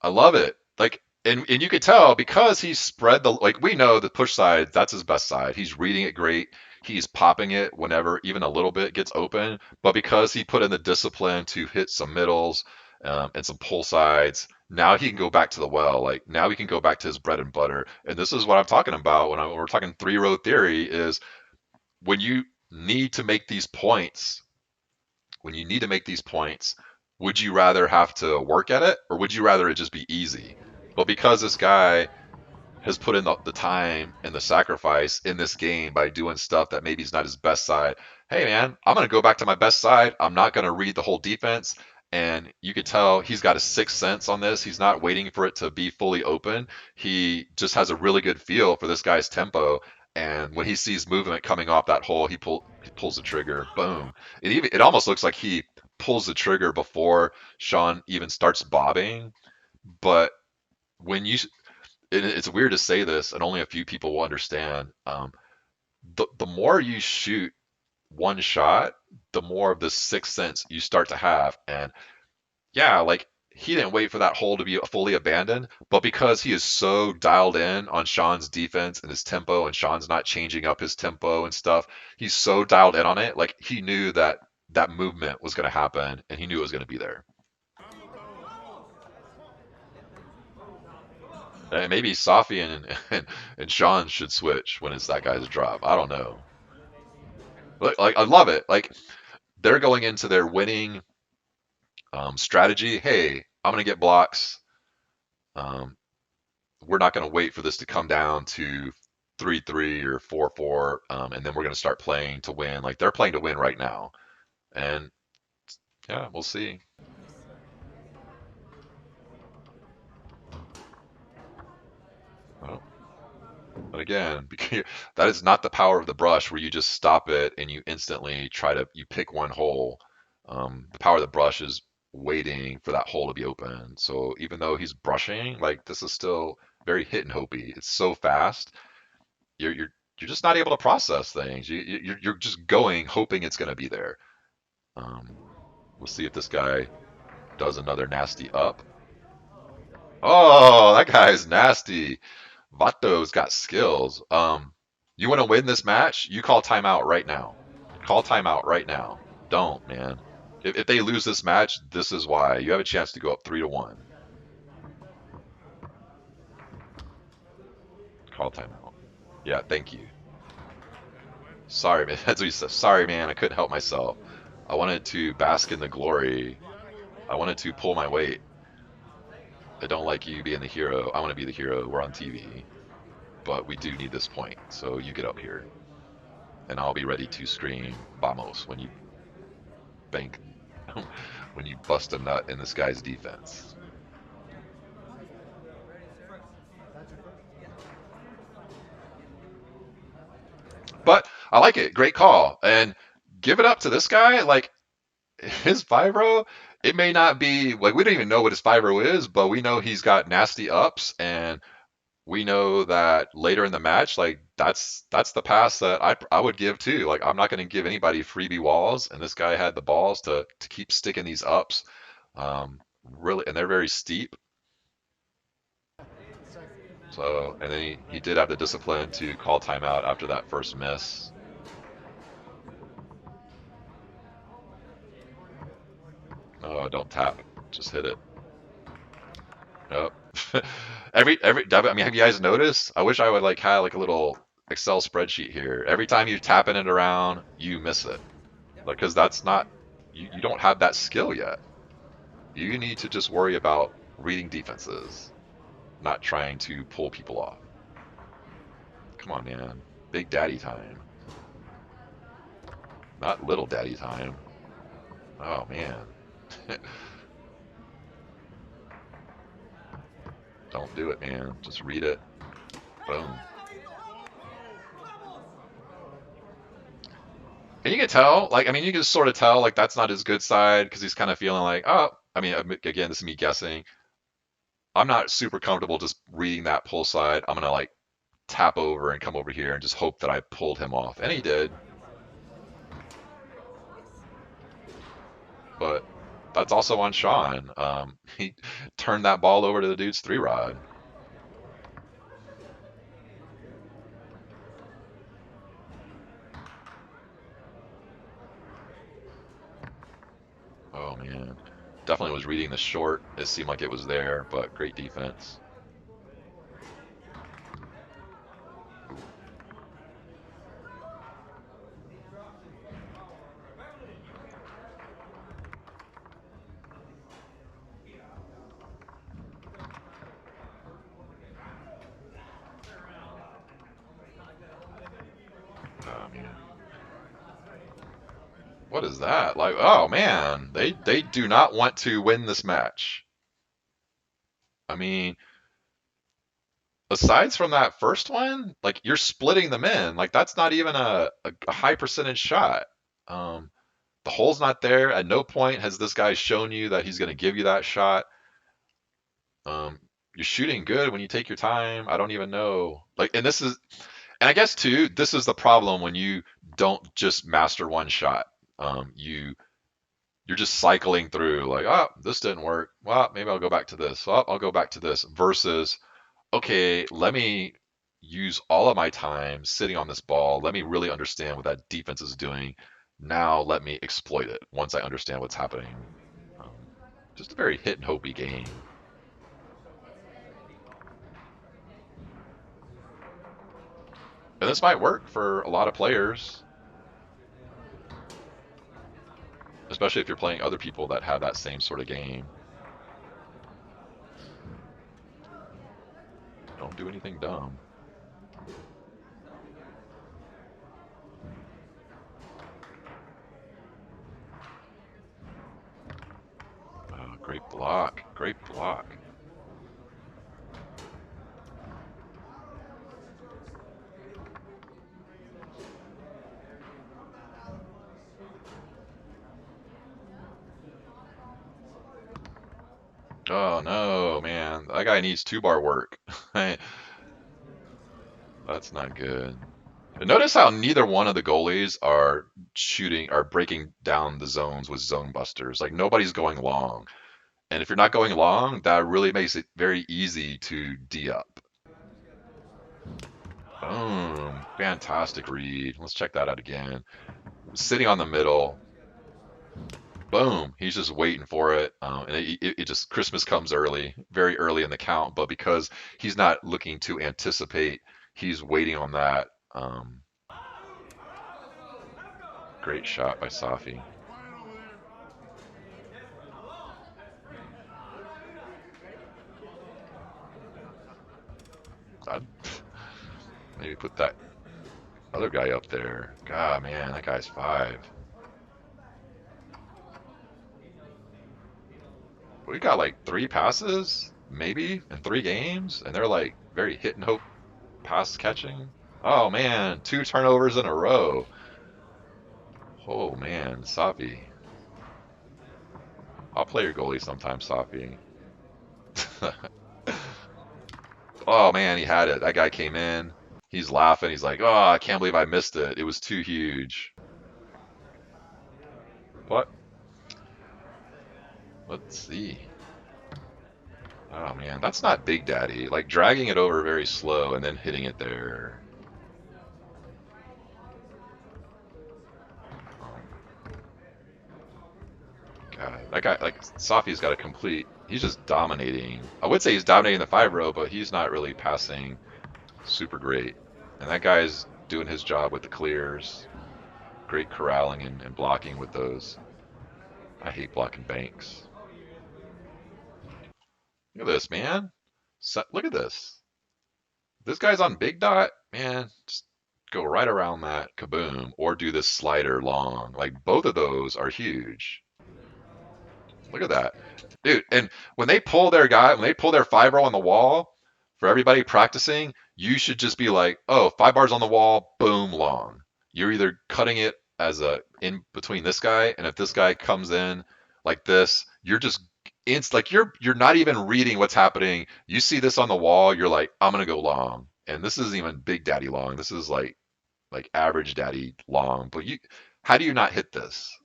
I love it. Like, and you could tell because he spread the like we know the push side, that's his best side. He's reading it great. He's popping it whenever even a little bit gets open. But because he put in the discipline to hit some middles and some pull sides, now he can go back to the well. Like now he can go back to his bread and butter. And this is what I'm talking about when we're talking 3-row theory is when you need to make these points when you need to make these points, would you rather have to work at it or would you rather it just be easy? But because this guy has put in the time and the sacrifice in this game by doing stuff that maybe is not his best side, hey man, I'm going to go back to my best side. I'm not going to read the whole defense. And you could tell he's got a sixth sense on this. He's not waiting for it to be fully open. He just has a really good feel for this guy's tempo. And when he sees movement coming off that hole, he pulls the trigger. Boom! It almost looks like he pulls the trigger before Sean even starts bobbing. But when you it's weird to say this, and only a few people will understand. The more you shoot one shot, the more of this sixth sense you start to have. And yeah, like he didn't wait for that hole to be fully abandoned, but because he is so dialed in on Sean's defense and his tempo, and Sean's not changing up his tempo and stuff, he's so dialed in on it. Like he knew that that movement was going to happen, and he knew it was going to be there. And maybe Safi and Sean should switch when it's that guy's drop. I don't know. Like I love it. Like they're going into their winning strategy. Hey, I'm gonna get blocks. Um, we're not gonna wait for this to come down to 3-3 or 4-4, and then we're gonna start playing to win. Like they're playing to win right now. And yeah, we'll see. Well, but again, that is not the power of the brush where you just stop it and you instantly you pick one hole. The power of the brush is waiting for that hole to be open. So even though he's brushing, like this is still very hit and hopey. It's so fast. You're just not able to process things. You're just going hoping it's going to be there. Um, we'll see if this guy does another nasty up. Oh, that guy's nasty. Vato's got skills. You want to win this match? You call timeout right now. Call timeout right now. Don't, man. If they lose this match, this is why. You have a chance to go up 3-1. Call timeout. Yeah, thank you. Sorry, man. That's what he said. Sorry, man. I couldn't help myself. I wanted to bask in the glory. I wanted to pull my weight. I don't like you being the hero. I want to be the hero. We're on TV. But we do need this point. So you get up here. And I'll be ready to scream Vamos when you bank when you bust a nut in this guy's defense. But I like it. Great call. And give it up to this guy. Like his 5-row, it may not be like we don't even know what his 5-row is, but we know he's got nasty ups, and we know that later in the match, like that's the pass that I would give too. Like I'm not going to give anybody freebie walls, and this guy had the balls to keep sticking these ups. Really, and they're very steep. So, and then he did have the discipline to call timeout after that first miss. Oh, don't tap. Just hit it. Yep. I mean, have you guys noticed? I wish I would like have like a little Excel spreadsheet here. Every time you're tapping it around, you miss it. Like, because that's not you don't have that skill yet. You need to just worry about reading defenses, not trying to pull people off. Come on, man. Big daddy time, not little daddy time. Oh man. Don't do it, man. Just read it. Boom. And you can tell, like, I mean, you can sort of tell, like, that's not his good side because he's kind of feeling like, oh, I mean, again, this is me guessing. I'm not super comfortable just reading that pull side. I'm gonna like tap over and come over here and just hope that I pulled him off. And he did, but that's also on Sean. He turned that ball over to the dude's three rod. Oh man, definitely was reading the short. It seemed like it was there, but great defense. Ooh. Oh man, what is that? Like, oh man, they do not want to win this match. I mean, aside from that first one, like you're splitting them in. Like that's not even a high percentage shot. Um, the hole's not there. At no point has this guy shown you that he's going to give you that shot. Um, you're shooting good when you take your time. I don't even know. Like, and I guess too, this is the problem when you don't just master one shot. You're just cycling through like, oh, this didn't work. Well, maybe I'll go back to this. Well, I'll go back to this. Versus, okay, let me use all of my time sitting on this ball. Let me really understand what that defense is doing. Now let me exploit it once I understand what's happening. Um, just a very hit and hopey game. And this might work for a lot of players, especially if you're playing other people that have that same sort of game. Don't do anything dumb. Oh, great block. Great block. Oh no, man. That guy needs two bar work. That's not good. And notice how neither one of the goalies are breaking down the zones with zone busters. Like nobody's going long. And if you're not going long, that really makes it very easy to D up. Boom. Fantastic read. Let's check that out again. Sitting on the middle. Boom. He's just waiting for it. And it just, Christmas comes early, very early in the count. But because he's not looking to anticipate, he's waiting on that. Great shot by Safi. I'd maybe put that other guy up there. God, man, that guy's five. We got like three passes, maybe, in three games, and they're like very hit and hope pass catching. Oh man, two turnovers in a row. Oh man, Safi. I'll play your goalie sometime, Safi. Oh man, he had it. That guy came in. He's laughing. He's like, "Oh, I can't believe I missed it. It was too huge." What? Let's see. Oh man, that's not Big Daddy. Like dragging it over very slow and then hitting it there. Um, God, that guy, like Safi's got a complete. He's just dominating. I would say he's dominating the 5 row, but he's not really passing super great. And that guy's doing his job with the clears. Great corralling and blocking with those. I hate blocking banks. Look at this, man. So, look at this. This guy's on big dot, man. Just go right around that, kaboom, or do this slider long. Like both of those are huge. Look at that, dude. And when they pull their 5 row on the wall for everybody practicing, you should just be like, oh, 5 bars on the wall, boom, long. You're either cutting it as a in between this guy, and if this guy comes in like this, you're just it's like you're not even reading what's happening. You see this on the wall, you're like, I'm gonna go long. And this isn't even big daddy long. This is like average daddy long. But you, how do you not hit this?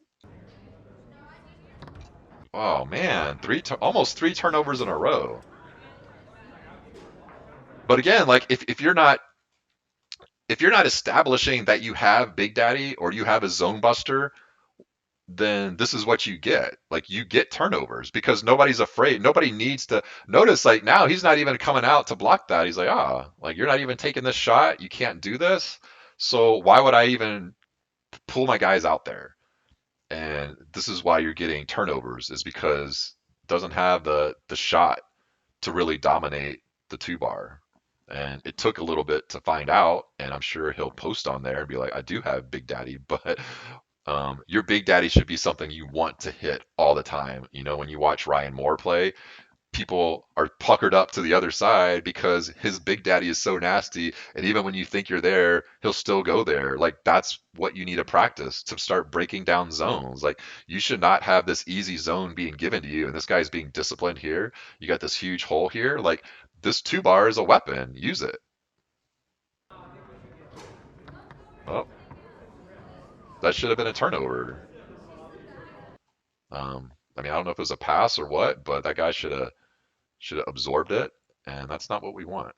Oh man, almost three turnovers in a row. But again, like if you're not establishing that you have Big Daddy or you have a zone buster, then this is what you get. Like you get turnovers because nobody's afraid. Nobody needs to notice. Like now he's not even coming out to block that. He's like, like you're not even taking this shot. You can't do this. So why would I even pull my guys out there? And this is why you're getting turnovers is because it doesn't have the shot to really dominate the 2 bar. And it took a little bit to find out, and I'm sure he'll post on there and be like, I do have Big Daddy, but your Big Daddy should be something you want to hit all the time. You know, when you watch Ryan Moore play, people are puckered up to the other side because his Big Daddy is so nasty. And even when you think you're there, he'll still go there. Like, that's what you need to practice to start breaking down zones. Like, you should not have this easy zone being given to you. And this guy's being disciplined here. You got this huge hole here. Like, this 2 bar is a weapon. Use it. Oh, that should have been a turnover. I mean, I don't know if it was a pass or what, but that guy should have absorbed it, and that's not what we want.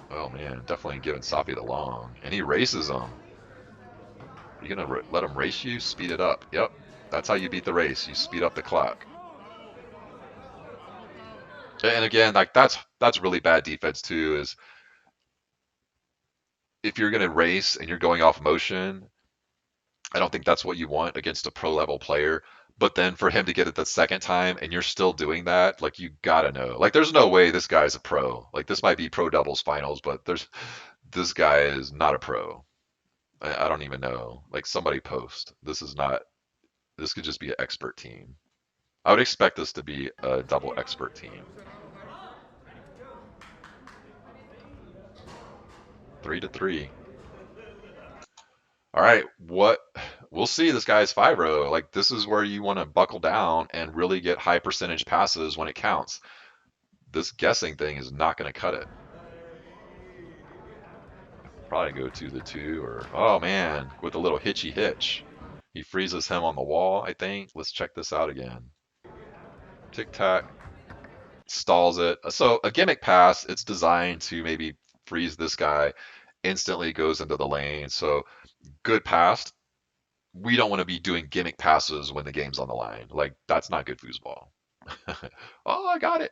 Oh man, definitely giving Safi the long, and he races him. You gonna let him race you? Speed it up. Yep, that's how you beat the race. You speed up the clock. And again, like that's really bad defense too. Is if you're gonna race and you're going off motion, I don't think that's what you want against a pro level player. But then for him to get it the second time and you're still doing that, like you gotta know. Like there's no way this guy's a pro. Like this might be pro doubles finals, but this guy is not a pro. I don't even know. Like somebody post. This is not. This could just be an expert team. I would expect this to be a double expert team. 3-3. All right, what we'll see this guy's 5 row. Like this is where you want to buckle down and really get high percentage passes when it counts. This guessing thing is not going to cut it. Probably go to the 2 or oh man, with a little hitchy hitch. He freezes him on the wall, I think. Let's check this out again. Tic tac, stalls it. So a gimmick pass, it's designed to maybe freeze this guy, instantly goes into the lane. So good pass. We don't want to be doing gimmick passes when the game's on the line. Like that's not good foosball. Oh, I got it.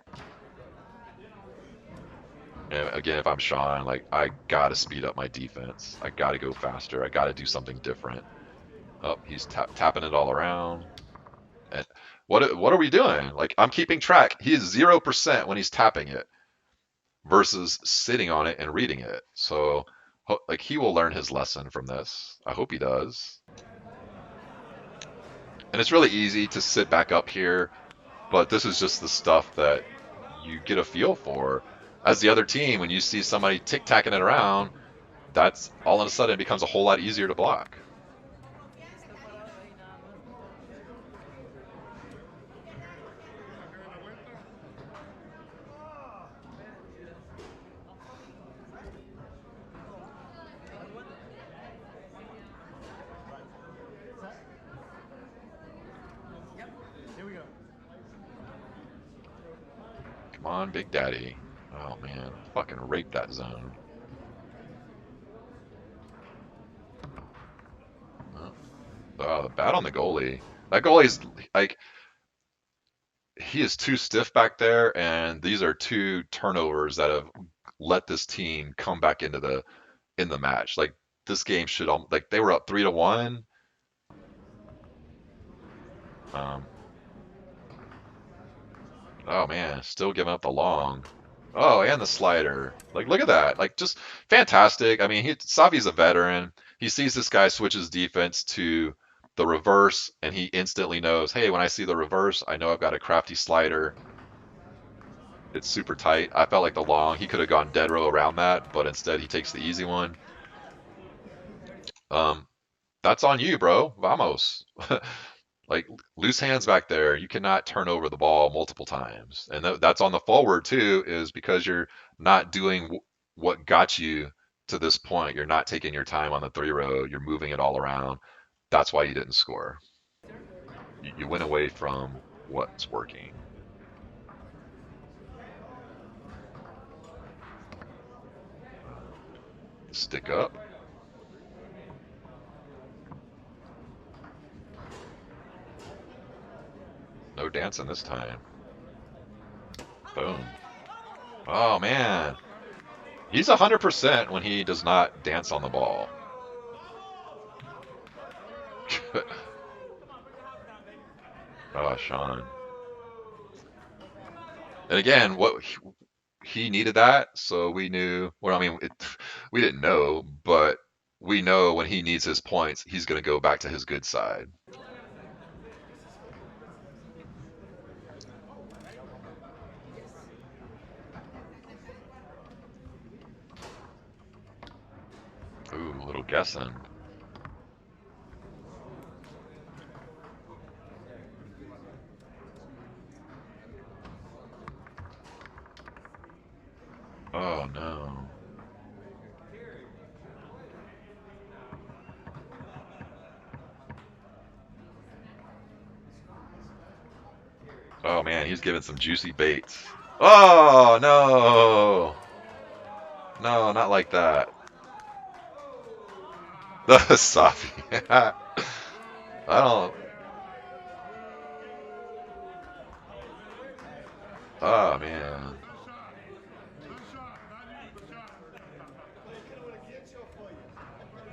And again, if I'm Sean, like I gotta speed up my defense. I gotta go faster. I gotta do something different. Oh, he's tapping it all around. And what are we doing? Like I'm keeping track. He is 0% when he's tapping it versus sitting on it and reading it. So like he will learn his lesson from this. I hope he does. And it's really easy to sit back up here, but this is just the stuff that you get a feel for. As the other team, when you see somebody tic-tacking it around, that's all of a sudden it becomes a whole lot easier to block. Come on, Big Daddy. Oh man, fucking rape that zone. Oh, the bat on the goalie. That goalie's like he is too stiff back there, and these are two turnovers that have let this team come back into the match. Like this game should like they were up 3-1. Um, oh man, still giving up the long. Oh, and the slider. Like look at that. Like just fantastic. I mean, Savi's a veteran. He sees this guy switch his defense to the reverse, and he instantly knows, hey, when I see the reverse, I know I've got a crafty slider. It's super tight. I felt like the long, he could have gone dead row around that, but instead he takes the easy one. Um, that's on you, bro. Vamos. Like loose hands back there. You cannot turn over the ball multiple times, and that's on the forward too. Is because you're not doing what got you to this point. You're not taking your time on the three row. You're moving it all around. That's why you didn't score. You went away from what's working. Stick up. No dancing this time. Boom. Oh man, he's 100% when he does not dance on the ball. Oh, Sean. And again, he needed that, so we knew. Well, I mean, we didn't know, but we know when he needs his points, he's going to go back to his good side. Ooh, a little guessing. Oh no. Oh man, he's giving some juicy baits. Oh no, no, not like that. The Safi. I don't. Oh man.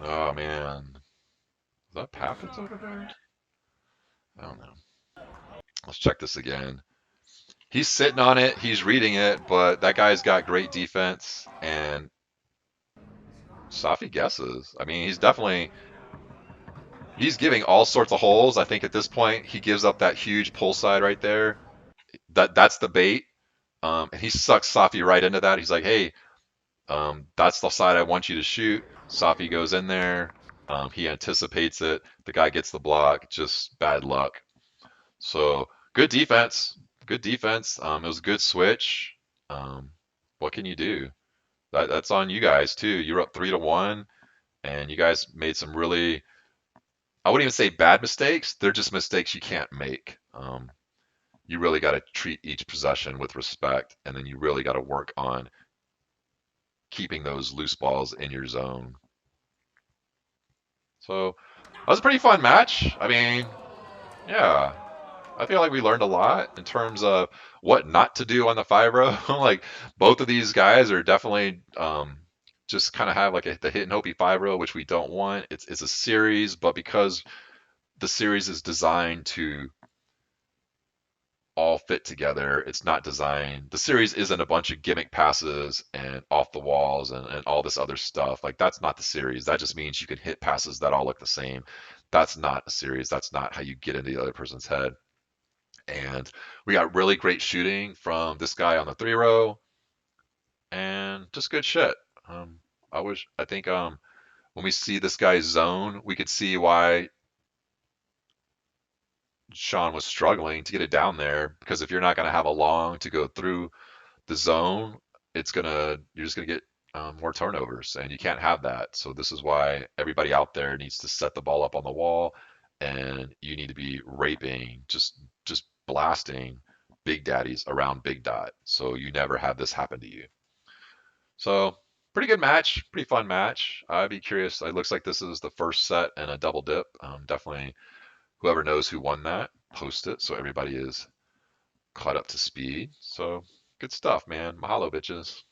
Oh man. Is that Pappins over there? I don't know. Let's check this again. He's sitting on it, he's reading it, but that guy's got great defense, and Safi guesses. I mean, he's giving all sorts of holes. I think at this point he gives up that huge pull side right there. That's the bait. And he sucks Safi right into that. He's like, hey, that's the side I want you to shoot. Safi goes in there. He anticipates it. The guy gets the block. Just bad luck. So good defense. Good defense. It was a good switch. Um, what can you do? That's on you guys too. You're up 3-1, and you guys made some really, I wouldn't even say bad mistakes. They're just mistakes you can't make. You really got to treat each possession with respect, and then you really got to work on keeping those loose balls in your zone. So that was a pretty fun match. I mean, yeah, I feel like we learned a lot in terms of what not to do on the 5 row. Like both of these guys are definitely just kind of have like the hit and hopey 5 row, which we don't want. It's a series, but because the series is designed to all fit together, it's not designed. The series isn't a bunch of gimmick passes and off the walls and all this other stuff. Like that's not the series. That just means you can hit passes that all look the same. That's not a series. That's not how you get into the other person's head. And we got really great shooting from this guy on the 3 row and just good shit. Um, I think when we see this guy's zone, we could see why Sean was struggling to get it down there because if you're not going to have a long to go through the zone, you're just gonna get more turnovers, and you can't have that. So this is why everybody out there needs to set the ball up on the wall, and you need to be raping, just blasting big daddies around big dot, so you never have this happen to you. So pretty good match, pretty fun match. I'd be curious. It looks like this is the first set and a double dip. Definitely Whoever knows who won that, post it so everybody is caught up to speed. So good stuff, man. Mahalo, bitches.